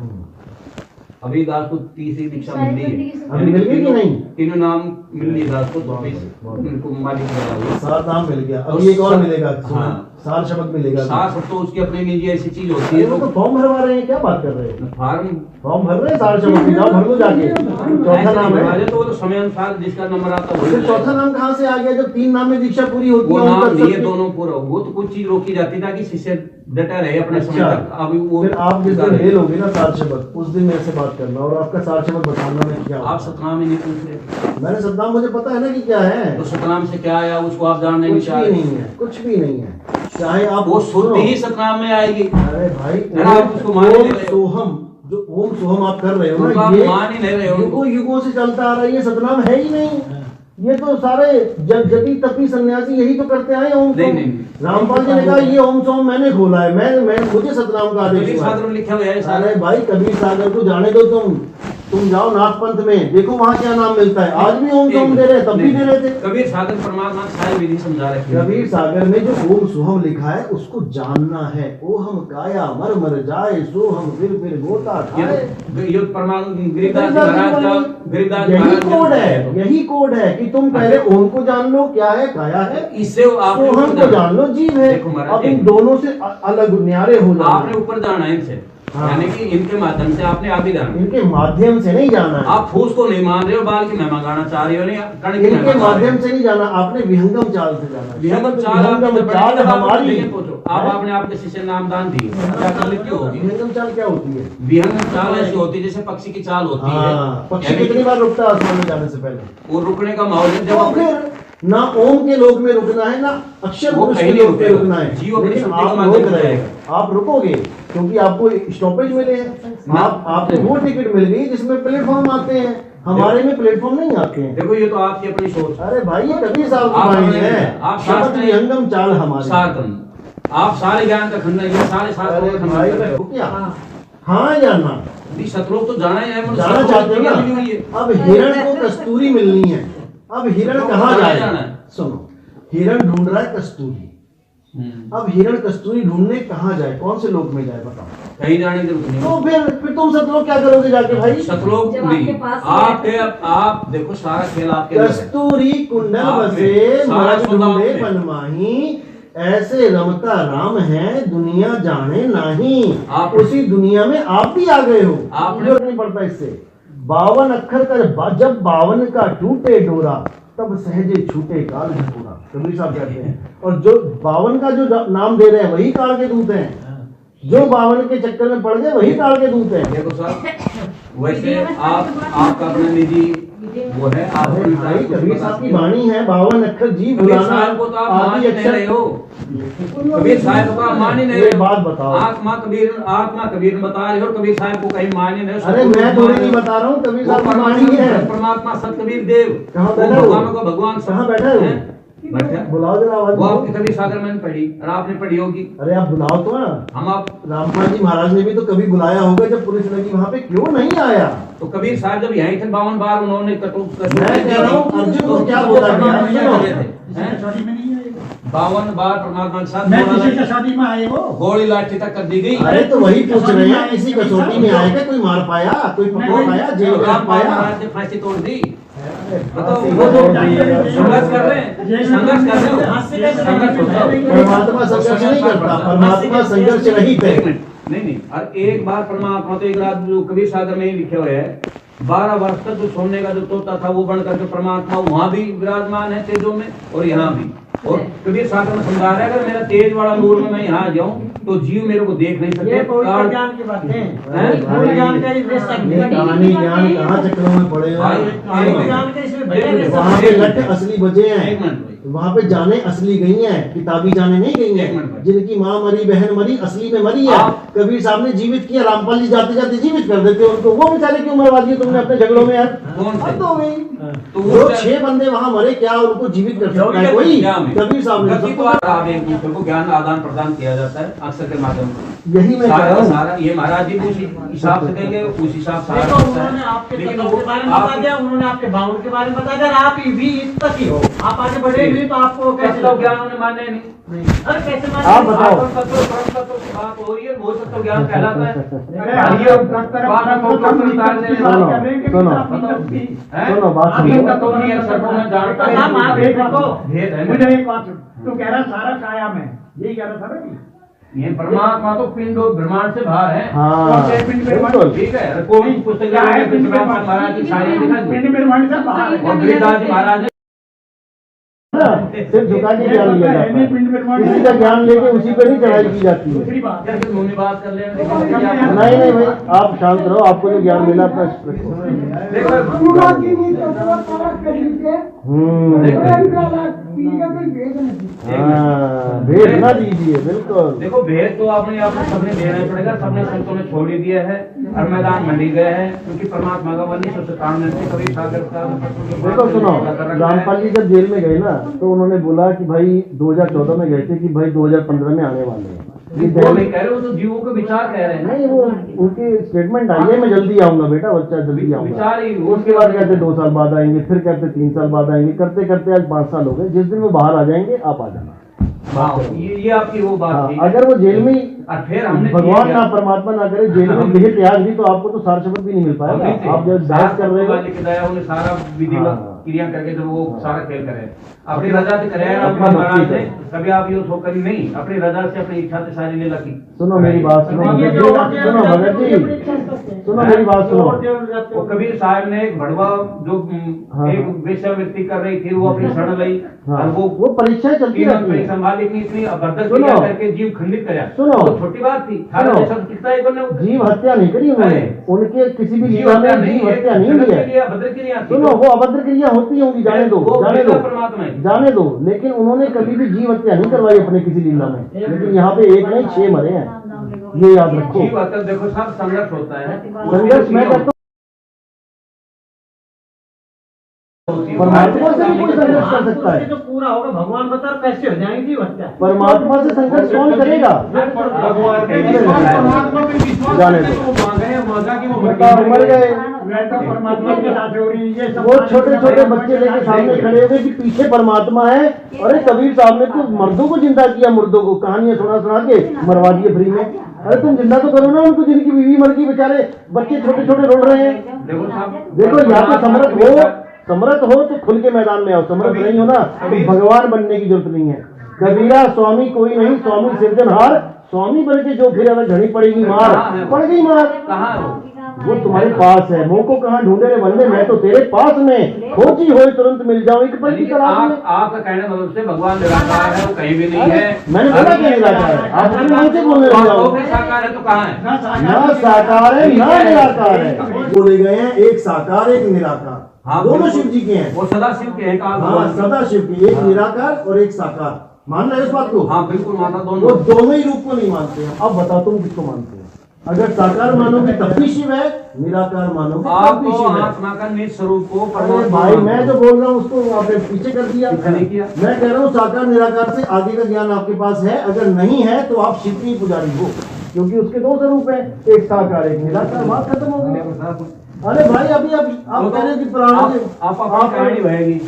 अभी दास को तीसरी दीक्षा मिल रही है, अभी मिल गई कि नहीं? तीनों नाम मिल लिए दास को, उनको मालिक लगा हुआ। 7 नाम मिल गया, अभी एक और मिलेगा। हाँ। 7 शब्द मिलेगा। सास तो उसकी अपनी निजी ऐसी चीज होती है, वो तो फॉर्म भरवा रहे हैं, क्या बात कर रहे हैं? फॉर्म भर रहे हैं 7 शब्द, जाओ भर लो जाके। चौथा नाम है तो वो तो समय अनुसार जिसका नंबर आता है फिर चौथा नाम कहाँ से आ गया? जब 3 नाम में दीक्षा पूरी होती वो है नाम उनका लिए सब- दोनों पूरा, वो तो कुछ चीज रोकी जाती ताकि शिष्य डटा रहे अपने समय अच्छा। तक। अभी वो फिर आप जिस दिन ले लोगे ना 7 शब्द, उस दिन मेरे से बात करना और आपका 7 शब्द बताना मैं क्या आप सतनाम ही नहीं पूछ रहे, मैंने सतनाम मुझे पता है ना कि क्या है। तो सतनाम से क्या आया उसको आप जानने नहीं कुछ चाह भी रहे। नहीं है, कुछ भी नहीं है। चाहे आप वो सुनो। शुद्ध ही सतनाम में आएगी। अरे भाई है ना, आप उसको मान ही नहीं ओम रहे हो। सोहम, जो ओम सोहम आप कर रहे हो उनको ना, आप ये मान ही नहीं रहे हो। युगों युगों से चलता आ रहा है, ये सतनाम है ही नहीं। ये तो सारे जटी तपी सन्यासी यही तो करते आए ओम नहीं, सोम। नहीं। रामपाल जी ने कहा ये ओम सोम मैंने खोला है, मैं मुझे सतनाम का आदेश कबीर हुआ है। सागर में लिखा हुआ है सारा। अरे भाई कबीर सागर को जाने दो तुम, तुम जाओ नाथ पंथ में, देखो वहाँ क्या नाम मिलता है। आज भी ओम सोम दे रहे हैं, तब भी दे रहे थे। कबीर सागर परमात्मा सारी विधि समझा रखी है। कबीर सागर में जो ओम सोहम लिखा है उसको जानना है। ओ हम काया मर मर जाए, सो हम फिर गोता खाए। ये परमात्मा गरीबदास महाराज का, गरीबदास यही महाराज कोड है, यही कोड है कि तुम पहले ओम को जान लो क्या है, काया है, इससे आपने सोहम को जान लो, जीव है। देखो महाराज, अब इन दोनों से अलग न्यारे हो जाना। आपने ऊपर जाना है इनसे, हाँ। यानी कि इनके माध्यम से आपने आगे जाना है। इनके माध्यम से नहीं जाना है। आप फूस को नहीं मान रहे हो, बाल की महिमा गाना चाह रहे हो, नहीं कण की इनके महिमा गा रहे माध्यम हो। से नहीं जाना, आपने विहंगम चाल से जाना है। विहंगम चाल विहंगम चाल हमारी। आप आपने आपके शिष्य नाम दान दिए, क्या कर लिखी होगी? विहंगम चाल क्या होती है? विहंगम चाल ऐसी होती है जैसे पक्षी की चाल होती है। हाँ, पक्षी यानी कि कितनी बार रुकता है आसमान में जाने से पहले? वो रुकने का माहौल है जब तो अपने फिर ना ओम के लोक में रुकना है, ना अक्षर वो पुरुष के कहीं नहीं लोक में रुकेगा। रुकना है। जीव अपनी लेकिन शक्ति के आप माध्यम रोक से रहे हैं, जाएगा। आप रुकोगे क्योंकि आपको स्टॉपेज मिले हैं। आपको वो टिकट मिल गई जिसमें प्लेटफॉर्म आते हैं, हमारे में प्लेटफॉर्म नहीं आते हैं। देखो ये तो आपकी अपनी सोच। अरे भाई ये कबीर साहब की आप वाणी अपने- है, आप शब्द शास्त्र- विहंगम चाल हमारी। सारकंद, आप सारे ज्ञान का खंडन, ये सारे शास्त्रों अरे का भाई खंडन कर रहे हो। क्या हाँ या ना नहीं, शत्रुओं तो जाना ही है, मतलब जाना शत्रुओं चाहते हो की ना? मिली हुई है। अब हिरण को कस्तूरी मिलनी है, अब हिरण तो कहाँ कहाँ जाए? जाना है? सुनो, हिरण ढूंढ रहा है कस्तूरी। अब हिरण कस्तूरी ढूंढने कहाँ जाए, कौन से लोक में जाए बताओ? कहीं जाने की जरूरत नहीं। तो फिर तुम सब लोग क्या करोगे जाके भाई? शत्रुओं जब नहीं, आपके पास आपके आप देखो सारा खेल आपके अंदर है। कस्तूरी कुंडल आपने बसे सारा मरग सुना ढूंढे आपने। बनमाही, ऐसे रमता राम है दुनिया जाने नहीं। आप- उसी दुनिया में आप भी आ गए हो, आपने- जरूरत नहीं पड़ता इससे। 52 अक्षर का जब 52 का टूटे डोरा, तब सहजे छूटे काल पूरा, कबीर साहब कहते हैं। और जो 52 का जो नाम दे रहे हैं वही काल के दूत हैं, जो 52 के चक्कर में पड़ गए वही काल के दूत हैं। देखो सर, वैसे आपका अपना निजी वो है, आप अरे भाई कबीर साहब की वाणी है, 52 अक्षर जी कबीर बुलाना, साहब को तो आप मान आदि ही नहीं रहे अक्षर। हो। कबीर साहब को आप मान ही नहीं एक रहे हो। बात बताओ। आत्मा कबीर बता रहे हो, कबीर साहब को कहीं मान ही नहीं रहे हो। अरे मैं थोड़ी नहीं बता रहा हूँ, कबीर वो साहब की वाणी है। परमात्मा सत कबीर देव, कहाँ वो बैठा है वो? भगवान को भगवान कहाँ बैठा है वो? हैं? बैठा है। बुलाओ जरा आवाज वो दो। आपकी कबीर सागर मैंने पढ़ी और आपने पढ़ी होगी। अरे आप बुलाओ तो ना। हम आप रामपाल जी महाराज ने भी तो कभी बुलाया होगा जब पुलिस लगी, वहाँ पे क्यों नहीं आया? तो कबीर साहब जब यहीं थे 52 बार उन्होंने मैं कह रहा हूँ अर्जुन को क्या बोला गया? सुनो, शादी में नहीं आए 52 बार परमात्मा के साथ मैं बोला किसी था। की शादी में आए वो गोली लाठी तक कर दी गई। अरे तो वही पूछ रहे हैं, किसी कसौटी में आएगा, कोई मार पाया, कोई पकड़ पाया, जेल में रख रामपाल पाया? महाराज ने फांसी तोड़ दी। बताओ, फांसी वो तो तो तोड़ दी है। संघर्ष कर रहे हैं, संघर्ष कर रहे हो, संघर्ष होता है। परमात्मा संघर्ष नहीं करता, परमात्मा संघर्ष रहित है। एक मिनट, नहीं और एक बार परमात्मा तो एक रात जो कबीर सागर में ही लिखे हुए है, 12 वर्ष तक जो सोने का जो तोता था वो बनकर के परमात्मा वहां भी विराजमान है तेजों में और यहाँ भी। और कबीर सागर में समझा रहा है अगर मेरा तेज वाला नूर में मैं यहाँ जाऊँ तो जीव मेरे को देख नहीं सकते। ये पवित्र ज्ञान की बातें अरे हैं। भाई, पूर्ण जानकारी दे सकते ये कहानी ज्ञान कहाँ चक्रों में पड़े भाई, हैं? एक मिनट। ज्ञान का इसमें भजन वहाँ पे लट असली बजे हैं, एक मिनट भाई। वहाँ पे जाने असली गई हैं, किताबी जाने नहीं गई एक मिनट हैं। भाई। जिनकी माँ मरी, बहन मरी, असली में मरी है। आप- कबीर साहब ने जीवित किया, रामपाल जी जाते जाते जीवित कर देते उनको। वो बेचारे क्यों मरवा दिए तुमने अपने झगड़ों में यार? कौन से? हद हो गई। तो वो वो 6 बंदे वहाँ मरे, क्या उनको जीवित कर सकता है कोई? कबीर साहब ने गति सबको- द्वारा आप एक दूसरे को ज्ञान आदान प्रदान किया जाता है अक्षर के माध्यम से। यही मैं कह सारा रहा हूँ। सारा ये महाराज जी उस हिसाब से देंगे, उस हिसाब से देखो सारा होता उन्होंने है। आपके लेकिन तत्व वो के बारे में आप- बता दिया, उन्होंने आपके बाउंड के बारे में बता दिया, और आप भी तक ही हो। आप आगे बढ़े भी तो आपको कैसे तत्व ज्ञान उन्हें मान्य नहीं। अरे कैसे माने? आप बताओ। आत्म तत्व परम तत्व की बात हो रही है, वो तत्व ज्ञान कहलाता है। अरे ये बात को कम उतार देने वाला। सुनो बात ये सुनो। तत्व नहीं है, सर्वों में जानता है। आप आप एक रखो। भेद है मुझे एक बात तू कह रहा सारा काया में, यही कह रहा था ना कि ये परमात्मा तो पिंड और ब्रह्मांड से बाहर है। हाँ, कौन से पिंड ब्रह्मांड? बिल्कुल। ठीक है, कोई पुस्तक क्या है पिंड ब्रह्मांड महाराज की सारी दिखा दी। पिंड ब्रह्मांड से बाहर है। और गिरिदास जी महाराज ने सिर्फ झुका के ज्ञान लिया जाता है, किसी का ज्ञान लेके उसी पर ही चढ़ाई की जाती है। दूसरी बात जैसे मुनि बात कर लें नहीं नहीं भाई, आप शांत रहो, आपको जो ज्ञान मिला अपना भेद ना दीजिए, बिल्कुल। देखो भेद तो आपने सबने देना ही पड़ेगा, सबने संतों ने छोड़ ही दिया है और मैदान मंडी गए हैं, क्योंकि परमात्मा का 1997 से कभी सागर का देखो सुनो, रामपाल जी जब जेल में गए ना तो उन्होंने बोला कि भाई 2014 में गए थे कि भाई 2015 में आने वाले हैं। ये वो नहीं कह रहे, वो तो जीवों के विचार कह रहे हैं। नहीं, वो उनकी स्टेटमेंट आई है, मैं जल्दी आऊंगा बेटा, बच्चा जल्दी आऊंगा। विचार ही उसके बाद कहते 2 साल बाद आएंगे, फिर कहते 3 साल बाद आएंगे, करते करते आज 5 साल हो गए। जिस दिन वो बाहर आ जाएंगे आप आ जाना। हाँ, ये आपकी वो बात हाँ, थी। अगर वो जेल में और फिर हमने भगवान ना परमात्मा ना करे जेल में देह त्याग दी तो आपको तो सार शब्द भी नहीं मिल पाएगा। आप जब बहस कर रहे हो उन्हें सारा विधिवत हाँ। क्रिया करके जब वो सारा खेल करे अपनी रजा से करे, अपनी अपनी भक्ति से से। कभी आप ये ठोकर नहीं, अपनी रजा से अपनी इच्छा से सारी लीला की। सुनो मेरी बात सुनो भगत जी, सुनो भगत जी, सुनो मेरी बात सुनो। वो कबीर साहब ने एक भड़वा जो हाँ, एक वेश्यावृत्ति कर रही थी, वो अपनी शरण ली हाँ, और वो परीक्षाएं चलती रहती है। संभाली की इतनी अभद्र सुनो। क्रिया करके जीव खंडित कराया। सुनो। वो छोटी बात थी, सारा सुनो। देश कितना एक बनने को- जीव हत्या नहीं करी उन्होंने, अरे। उनके किसी भी जीव लीला हत्या में नहीं, जीव हत्या एक नहीं जगत हुई के है। लिए अभद्र क्रिया थी। सुनो, वो अभद्र क्रिया होती होंगी, जाने दो, वो जाने लीला दो, परमात्मा है। जाने दो, लेकिन उन्होंने कभी भी जीव हत्या नहीं करवाई अपने किसी लीला में। लेकिन यहाँ पे 1 नहीं 6 मरे हैं, ये याद रखो। जीव हत्या देखो सब संघर्ष होता है। संघर्ष मैं करता हूँ, परमात्मा से भी कोई संघर्ष कर सकता है। जो पूरा होगा भगवान बता रहे कैसे हो जाएंगी हत्या। परमात्मा से संघर्ष कौन करेगा? भगवान पे विश्वास, परमात्मा पे विश्वास जाने करते दो। हैं, वो मांगे हैं, मांगा कि वो बताओ, मर गए। परमात्मा के साथ हो रही है सब। वो छोटे छोटे बच्चे लेके सामने खड़े हुए कि पीछे परमात्मा है। अरे कबीर साहब ने तो मर्दों को जिंदा किया, मुर्दों को कहानियां सुना सुना के मरवा दिए फ्री में। अरे तुम जिंदा तो करो ना उनको, जिनकी बीवी मर गई, बेचारे बच्चे छोटे छोटे रोल रहे हैं। देखो साहब, देखो, या तो समर्थ हो तो खुल के मैदान में आओ, समर्थ नहीं हो ना तो भगवान बनने की जरूरत नहीं है। कबीरा स्वामी कोई नहीं, स्वामी सिरजनहार, स्वामी बन के जो फिर अगर घड़ी पड़ेगी मार, पड़ गई मार। कहाँ है वो तुम्हारे पास है, मुंह को कहाँ ढूंढे रे बंदे, मैं तो तेरे पास में, खोजी हो तुरंत मिल जाओ, एक पल की तलाश में। आपका कहने मतलब से भगवान निराकार है, वो कहीं भी नहीं है। मैंने बोला कि निराकार है, आप अपने मन से बोलने लग जाओ। वो भी साकार है तो कहाँ है? ना साकार है ना निराकार है, बोले गए हैं एक साकार एक निराकार। हाँ, दोनों बिल्कुल। शिव जी के हैं। वो सदा शिव के हैं। हाँ, सदा शिव की, एक निराकार और एक साकार। मान रहे हो इस बात को? हाँ बिल्कुल माता, वो दोनों। दोनों ही रूप को नहीं मानते हैं। अब बताओ तुम किसको मानते हो? अगर साकार मानोगे तब भी शिव है, निराकार मानोगे तब भी आपको शिव है। आत्मा का निज स्वरूप को अरे परमात्मा भाई, मैं जो बोल रहा हूँ उसको आपने पीछे कर दिया। पीछे नहीं किया। मैं कह रहा हूँ साकार निराकार से आगे का ज्ञान आपके पास है। अगर नहीं है तो आप शिव की पुजारी हो, क्योंकि उसके 2 स्वरूप है, एक साकार एक निराकार। बात खत्म हो गई। अरे भाई, अभी आप कह रहे हो कि पुराने आप कहानी बहेगी।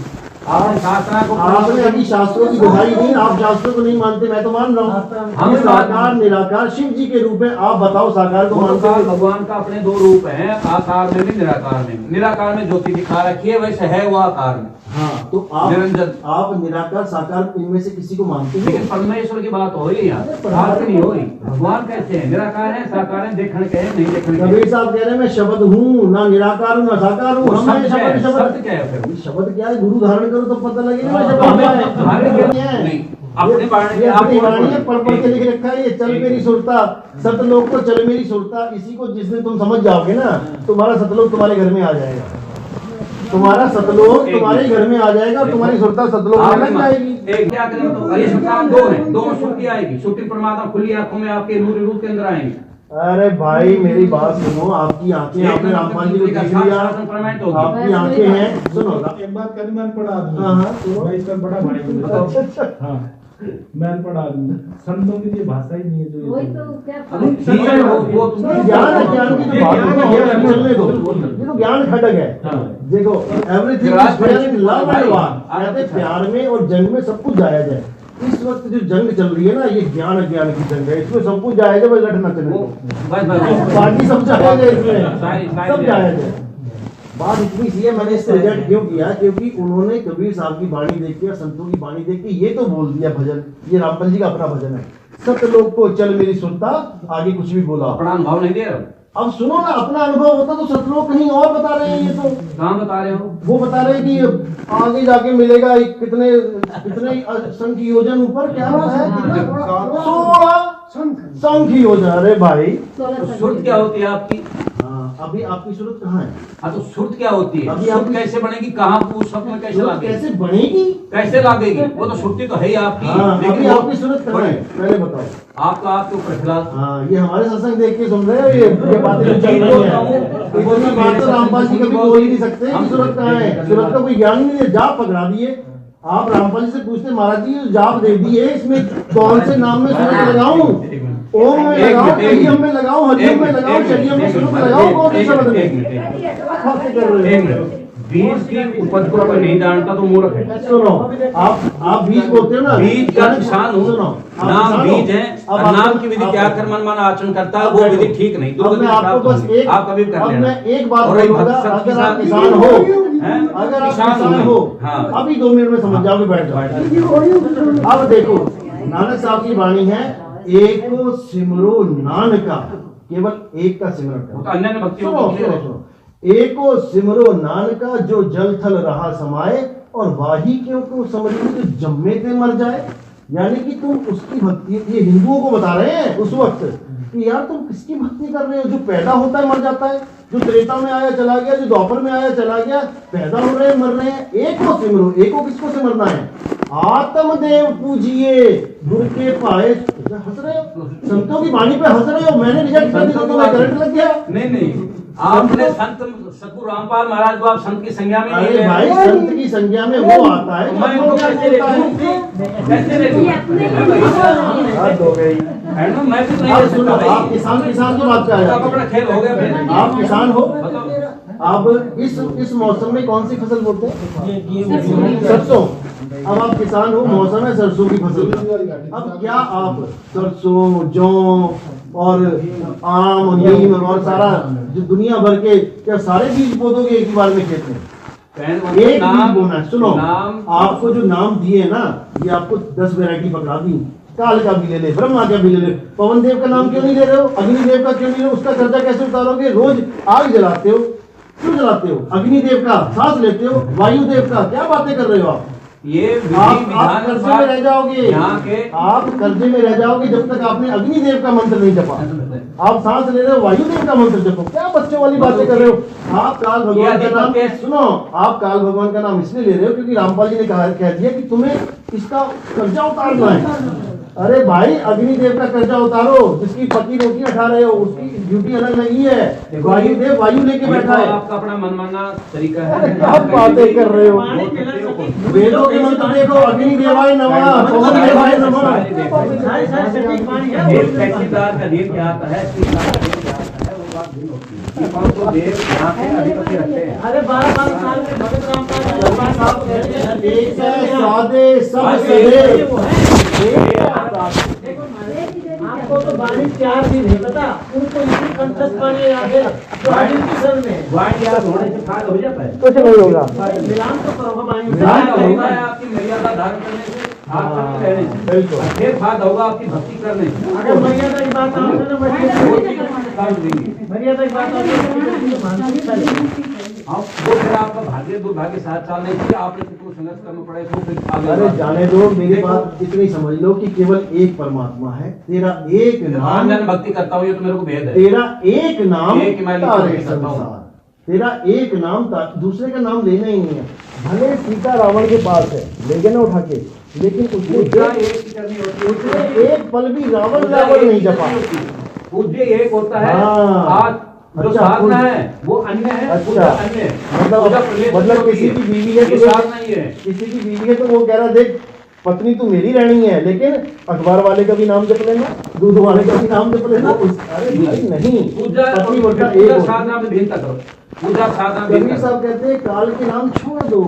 आपने शास्त्रा को आपने अभी शास्त्रों की दुहाई नहीं, आप शास्त्रों को नहीं मानते, मैं तो मान रहा हूँ। हम साकार निराकार शिव जी के रूप में, आप बताओ साकार को मानते हो? भगवान का अपने 2 रूप हैं, आकार में भी निराकार में भी। निराकार में ज्योति दिखा रखी है, वैसे है वो आकार में। हाँ, तो निरंजन। आप निराकार साकार इनमें से किसी को मानते लेकिन हैं? परमेश्वर की बात हो रही है यहाँ, बात नहीं हो रही। भगवान कैसे है? निराकार है, साकार है, देखने के है, नहीं देखने के। कबीर साहब कह रहे हैं मैं शब्द हूँ, ना निराकार हूँ ना साकार हूँ। हम हैं शब्द। शब्द क्या है फिर? शब्द क्या है? गुरु धारण करो तो पता लगेगा मैं शब्द हमें क्या है। धारण ये करना है। नहीं, अपने बाणी ये आप अपनी बोलो। बाणी है, पढ़ पढ़ के लिख रखा है, ये चल मेरी सुरता, सतलोक को चल मेरी सुरता। इसी को जिस दिन तुम समझ जाओगे ना, तुम्हारा सतलोक तुम्हारे घर में आ जाएगा। तुम्हारा सतलोक तुम्हारे घर में आ जाएगा और तुम्हारी सुरता सतलोक में लग जाएगी। एक क्या करें तो ये सुल्तान 2 है, 2 सुर्ती आएगी। सुर्ती परमात्मा खुली आंखों में आपके नूरी रूप के अंदर आएंगे। अरे भाई मेरी बात सुनो, आपकी आंखें, आपने रामपाल जी को देख लिया, आपकी आंखें हैं। सुनो एक बात करी, मैं पढ़ा दूं। हाँ, हाँ, सुनो। मैं इसका बड़ा भाई हूं। अच्छा अच्छा। हाँ, मैं पढ़ा दूं। संतों की ये भाषा ही नहीं है जो ये वही बोलते तो हैं। क्या ज्ञान है, ज्ञान की तो बात है, ये चलने दो। ये तो ज्ञान घटक है। हाँ। देखो, everything is fair in love and वार। कहते हैं प्यार में और जंग में सब कुछ जायज है। इस वक्त जो जंग चल रही है ना, ये ज्ञान अज्ञान की जंग है। इसमें सब कुछ जायज है, बस लड़ना चले दो। बाकी सब जायज है, इसमें सब जायज है। बात इतनी सी है, मैंने इससे रिजल्ट क्यों किया, क्योंकि उन्होंने कबीर साहब की बाणी देख के, संतों की बाणी देख के ये तो बोल दिया भजन, ये रामपाल जी का अपना भजन है, सतलोक को चल मेरी सुरता, आगे कुछ भी बोला। अपना अनुभव नहीं दे रहे हो। अब सुनो ना, अपना अनुभव होता तो सतलोक कहीं और बता रहे हैं। ये तो कहाँ बता रहे हो? वो बता रहे हैं कि आगे जाके मिलेगा कितने कितने संख्य योजन ऊपर, क्या है, 16 संख्य योजन। अरे भाई, तो सुर्त क्या होती है आपकी? हाँ, अभी आपकी सूरत कहाँ है? हाँ, तो सुर्त क्या होती है? अभी सुर्त आपकी- कैसे बनेगी? कहाँ उस शब्द में कैसे सूरत लागेगी? कैसे बनेगी? कैसे लागेगी? वो तो सुर्ती तो है ही आपकी। हाँ, अभी लेकिन वो- आपकी सूरत कहाँ है, पहले बताओ। आपका आपके ऊपर फिलहाल हाँ, ये हमारे सत्संग देख के सुन रहे हो, ये बातें जो चल रही है। इतनी बात तो रामपाल जी कभी बोल ही नहीं सकते कि सूरत कहाँ है। सूरत का कोई ज्ञान ही नहीं है। जाप पकड़ा दिए आप, रामपाल जी से पूछते महाराज जी जाप दे दिए, इसमें कौन से नाम में सूरत लगाऊं? ओम में लगाओ, कहियम में लगाओ, हरियम में लगाओ, शरियम में शुरू में लगाओ, कौन सा शब्द में? बीज की उपज को कोई नहीं जानता तो मूर्ख है। सुनो, आप बीज बोलते हो ना, बीज का किसान हूँ, नाम बीज है और नाम की विधि क्या कर मन आचरण करता है वो विधि ठीक नहीं। अब मैं आपको बस आप कभी भी कर लेना। मैं एक बात बोलूंगा, अगर आप किसान हो, अगर आप किसान हो, अभी 2 मिनट में समझ जाओगे, बैठ जाओ। अब देखो, नानक साहब की वाणी है, एको सिमरो नानका, केवल एक का सिमरन करो। तो अन्य भक्ति सुनो, एको सिमरो नानका जो जल थल रहा समाये, और वाही क्यों को समझो जो जम्मे ते मर जाए। यानी कि तुम उसकी भक्ति, ये हिंदुओं को बता रहे हैं उस वक्त कि यार तुम किसकी भक्ति कर रहे हो, जो पैदा होता है मर जाता है, जो त्रेता में आया चला गया, जो द्वापर में आया चला गया, पैदा हो रहे हैं मर रहे हैं। एक को सिमरो, एक को किसको सिमरना है? आत्मदेव पूजिए गुरु के पाए। हंस रहे हो, संतों की वाणी पे हंस रहे हो, मैंने रिजेक्ट कर दिया तो मैं करंट लग गया। नहीं, आपने संत सतगुरु रामपाल महाराज को आप संत की संज्ञा में नहीं ले। भाई संत की संज्ञा में वो आता है, मैं उनको कैसे ले मैं तो नहीं ले सकता भाई। आप किसान की बात कर रहे हैं, आप अपना खेल हो गया फिर। आप किसान हो, अब इस मौसम में कौन सी फसल बोलते हैं? सरसों। अब आप किसान हो, मौसम है सरसों की फसल का। अब क्या आप सरसों, जौ और आम, नीम और सारा जो दुनिया भर के क्या सारे बीज बो दोगे एक ही बार में खेत में? एक बीज बोना है। सुनो, आपको जो नाम दिए ना, ये आपको 10 वैरायटी पकड़ा दी। काल का भी ले ले, ब्रह्मा का भी ले ले, पवन देव का नाम क्यों नहीं ले रहे हो? अग्निदेव का क्यों नहीं ले रहे हो? उसका खर्चा कैसे उतारोगे? रोज आग जलाते हो, क्यों जलाते हो? अग्निदेव का सांस लेते हो, वायुदेव का, क्या बातें कर रहे हो आप? ये आप कर्जे में रह जाओगे, आप कर्जे में रह जाओगे जब तक आपने अग्निदेव का मंत्र नहीं जपा। आप सांस ले रहे हो, वायुदेव का मंत्र जपो, क्या बच्चों वाली बातें कर रहे हो? आप काल भगवान का नाम, सुनो, आप काल भगवान का नाम इसलिए ले रहे हो क्योंकि रामपाल जी ने कह दिया कि तुम्हें इसका कर्जा उतारना है। अरे भाई, अग्निदेव का कर्जा उतारो, जिसकी पकी रोटियां खा रहे हो उसकी ड्यूटी अलग नहीं है। वायुदेव वायु लेके बैठा है। आपका अपना मनमाना तरीका है। क्या बातें कर रहे हो? वेदों के मंत्र देखो, अग्निदेवाय नमः, पवन देवाय नमः। का देव क्या आता है, वो देव यहाँ पे अधिपति रखते हैं। अरे 12 साल में भगत रामपाल एक सादे सब सदे। आपको तो 4 दिन है पता, उनको इसी कंठस्थ पाने याद है में वाणी याद होने से फायदा हो जाता है। कुछ नहीं होगा, मिलान तो करो वाणी होगा है आपकी मर्यादा धारण करने से, आप रहने से। बिल्कुल, फिर फायदा होगा आपकी भक्ति करने से। अगर मर्यादा की बात आओ ना, मर्यादा की बात आप वो फिर आपका भाग्य दुर्भाग्य साथ साल नहीं थी, आपने कितना संघर्ष करना पड़े तो फिर आगे। अरे जाने दो, मेरी बात इतनी समझ लो कि केवल एक परमात्मा है, तेरा एक नाम। मैं भक्ति करता हूँ, ये तो मेरे को भेद है। तेरा एक नाम, एक मैं करता हूँ। तेरा एक नाम, दूसरे का नाम लेना ही नहीं है। भले सीता रावण के पास है, ले गए ना उठा के, लेकिन उसने एक पल भी रावण नहीं जपा। पूज्य एक होता है। आज जो अच्छा, साधना है वो अन्य है। अच्छा, अन्य मतलब किसी की बीवी है तो साधना ही है। किसी की बीवी है तो वो कह रहा देख पत्नी तू मेरी रहनी है, लेकिन अखबार वाले का भी नाम जप लेना, दूध वाले का भी नाम जप लेना। अरे भाई नहीं, पत्नी वर्ता एक साधना में भिन्नता करो। पूजा साधना कबीर साहब कहते हैं काल के नाम छोड़ दो,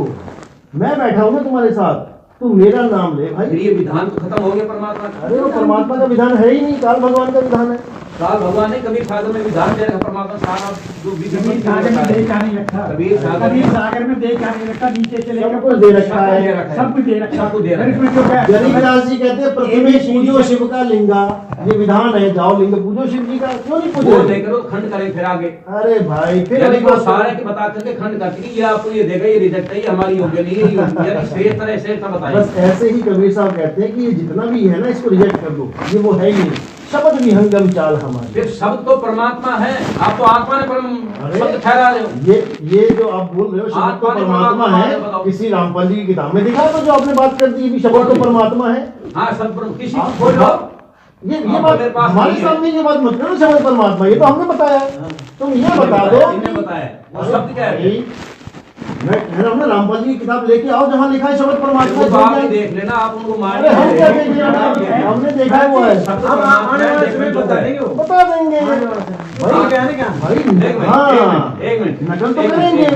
मैं बैठा हूं ना तुम्हारे साथ, तू मेरा नाम ले भाई। ये विधान तो खत्म हो गया परमात्मा का। अरे वो परमात्मा का विधान है ही नहीं, काल भगवान का विधान है। काल भगवान ने कभी सागर में विधान दे रखा, परमात्मा सारा जो कबीर सागर में दे नहीं रखा, कबीर सागर में दे नहीं रखा, नीचे चले सब कुछ दे रखा है, सब कुछ दे रखा, सब कुछ दे रखा। गरीबदास जी कहते हैं प्रथमे पूजो शिव का लिंगा, ये विधान है, जाओ लिंग पूजो शिव जी का, क्यों नहीं पूजो? करो खंड करें फिर आगे। अरे भाई फिर यानी वो सारे के बता करके खंड करते कि ये आपको ये देगा, ये रिजेक्ट है, ये हमारी योग्य नहीं है, यानी श्रेष्ठ तरह से बताइए। बस ऐसे ही कबीर साहब कहते हैं कि ये जितना भी है ना इसको रिजेक्ट कर दो, ये वो है ही नहीं। शब्द विहंगम चाल हमारे, फिर शब्द तो परमात्मा है, आप तो आत्मा ने परम शब्द ठहरा रहे हो। ये जो आप बोल रहे हो शब्द तो परमात्मा है, किसी रामपाल जी की किताब में दिखा तो जो आपने बात कर दी भी शब्द तो परमात्मा है। हाँ, सब किसी बोल रहा ये बात हमारे सामने ये बात मत करो शब्द परमात्मा, ये तो हमने बताया, तुम ये बता दो। बताया शब्द क्या है? मैं कह रहा हूँ ना, रामपाल जी की किताब लेके आओ जहाँ लिखा है शब्द परमात्मा। वो आप ही देख लेना, आप उनको मान अरे हम क्या देखेंगे, हमने देखा है वो है, हम आने वाले समय बता देंगे वो। बता देंगे भाई कहने क्या भाई। हाँ, एक मिनट नकल तो करेंगे,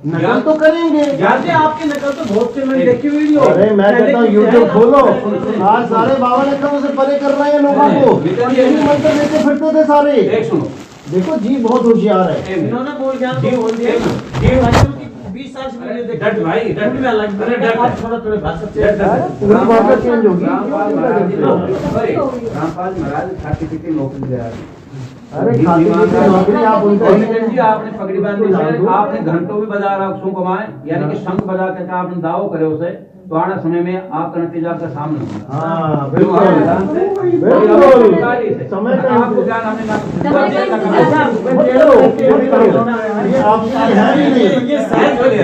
नकल तो करेंगे। याद है आपकी नकल तो बहुत से मैंने देखी वीडियो। अरे मैं कहता हूँ यूट्यूब खोलो, आज सारे बाबा ने एकदम से परे कर रहे हैं लोगों को, यही मंत्र लेके फिरते थे सारे। एक सुनो, देखो जी बहुत होशियार है। इन्होंने बोल ज्ञान को बोल दिया। 20 साल से मैंने देखा। डट भाई, डट में अलग अरे डट आप थोड़ा थोड़ा भाषा पूरी भाषा चेंज होगी। रामपाल महाराज खाती पीती नौकरी दे रहा है। अरे खाते पीते नौकरी आप उनको जी आपने पगड़ी बांधी है, आपने घंटों भी बजा रहा कमाए, यानी कि शंख बजा के आपने दाव करे उसे, तो आने समय में आपका नतीजा आपका सामने होगा। हाँ बिल्कुल समय का आपको ज्ञान हमने ना ये आपकी है ही नहीं।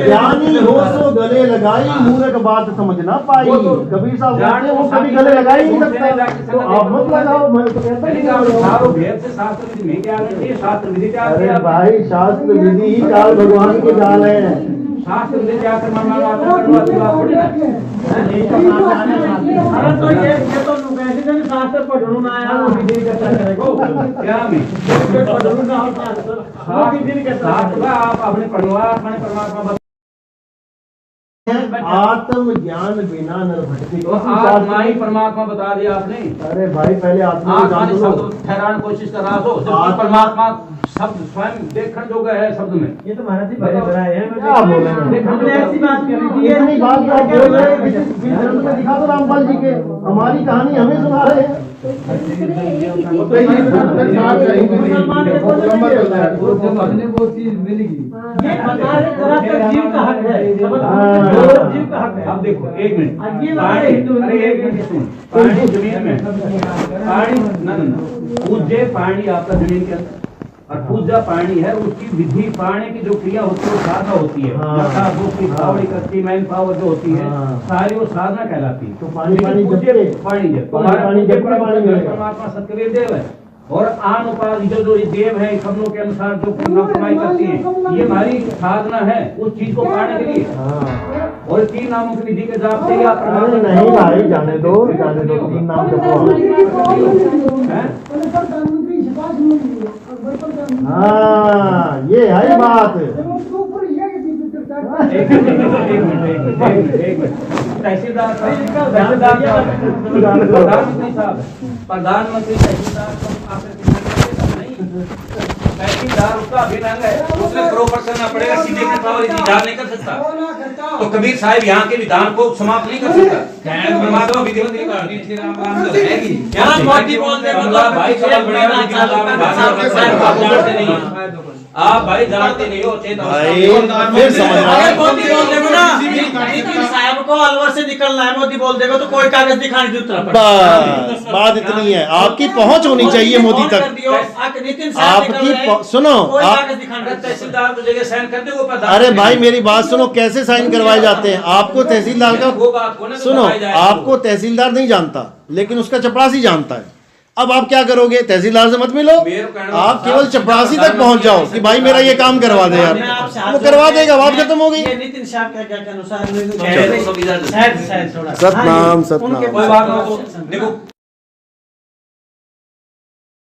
ज्ञानी हो सो गले लगाई, मूर्ख बात समझ ना पाई। कबीर साहब कहते हैं वो कभी गले लगा ही नहीं सकता, तो आप मत लगाओ। मैं तो कहता हूँ भेद से शास्त्र विधि में क्या है, शास्त्र विधि क्या अरे है भाई शास्त्र विधि ही काल भगवान के जाल है। शास्त्र विधि क्या कर अरे तो ये तो कैसे जन शास्त्र पढ़ने ना आया वो विधि कैसा करेगा क्या में पढ़ने ना होता वो विधि कैसा शास्त्र आप अपने पढ़वा अपने परमात्मा आत्म ज्ञान बिना नर भटके। तो आत्मा ही परमात्मा बता दिया आपने। अरे भाई पहले आत्मा आत्मा जान ने लो। शब्द ठहराने की कोशिश कर रहा हो, जबकि परमात्मा शब्द स्वयं देखने जोगा है शब्द में। ये तो महाराज जी बड़े बड़ा है क्या बोल रहे हैं? हमने ऐसी बात करी थी इतनी बात जो आप बोल रहे हैं किसी ग्रंथ में दिखा दो रामपाल जी के, हमारी कहानी हमें सुना रहे हैं। ये बता रहे जरा तक जीव का हक है, जीव का हक है। अब देखो एक मिनट, अब ये पानी, अरे एक मिनट सुन, पानी जमीन में, पानी ना पूज्य पानी आपका जमीन के अंदर, और पूजा पानी है, उसकी विधि पानी की जो क्रिया होती है वो साधना होती है। हाँ। दूसरी पावड़ी कच्ची मैन पावर जो होती है हाँ। सारी वो साधना कहलाती है। तो पानी लेकिन पानी पूज्य जब पानी जब पानी तुम्हारा पानी पूज्य जब पानी परमात्मा मिलेगा। परमात्मा सत्कबीर देव है, और आन उपाधि जो ये देव है खबरों के अनुसार जो कमाई करती है, ये हमारी साधना है उस चीज को पाने के लिए। हाँ। और 3 नामों की विधि के जाप से आप अरे नहीं भाई जाने दो 3 नाम जपो। हाँ ये है बात। एक मिनट तहसीलदार प्रधानमंत्री साहब, प्रधानमंत्री तहसीलदार तहसीलदार उसका अभिनंग है, उसने प्रॉपर करना पड़ेगा, सीधे के पावर इजाज़त नहीं कर सकता। तो कबीर साहब यहाँ के विधान को समाप्त नहीं कर सकता। परमात्मा विधिवत मोदी बोल दे भाई आप भाई जानते नहीं हो भाई फिर समझ अगर मोदी बोल देगा ना नितिन साहब को अलवर से निकलना है, मोदी बोल देगा तो कोई कागज दिखाने की जरूरत बस बात इतनी है, आपकी पहुंच होनी चाहिए मोदी तक। नितिन साहब आपकी सुनो आप, तहसीलदार को जगह साइन कर दे वो प्रधान। अरे भाई मेरी बात सुनो, कैसे साइन करवाए जाते हैं? आपको तहसीलदार का सुनो, आपको तहसीलदार नहीं जानता लेकिन उसका चपरासी जानता है। अब आप क्या करोगे? तहसीलदार से मत मिलो, आप केवल चपरासी तक पहुंच जाओ कि भाई मेरा ये काम करवा दे यार, वो करवा देगा, बात खत्म हो गई। नितिन साहब के अनुसार सतनाम सतनाम। कोई बात ना, देखो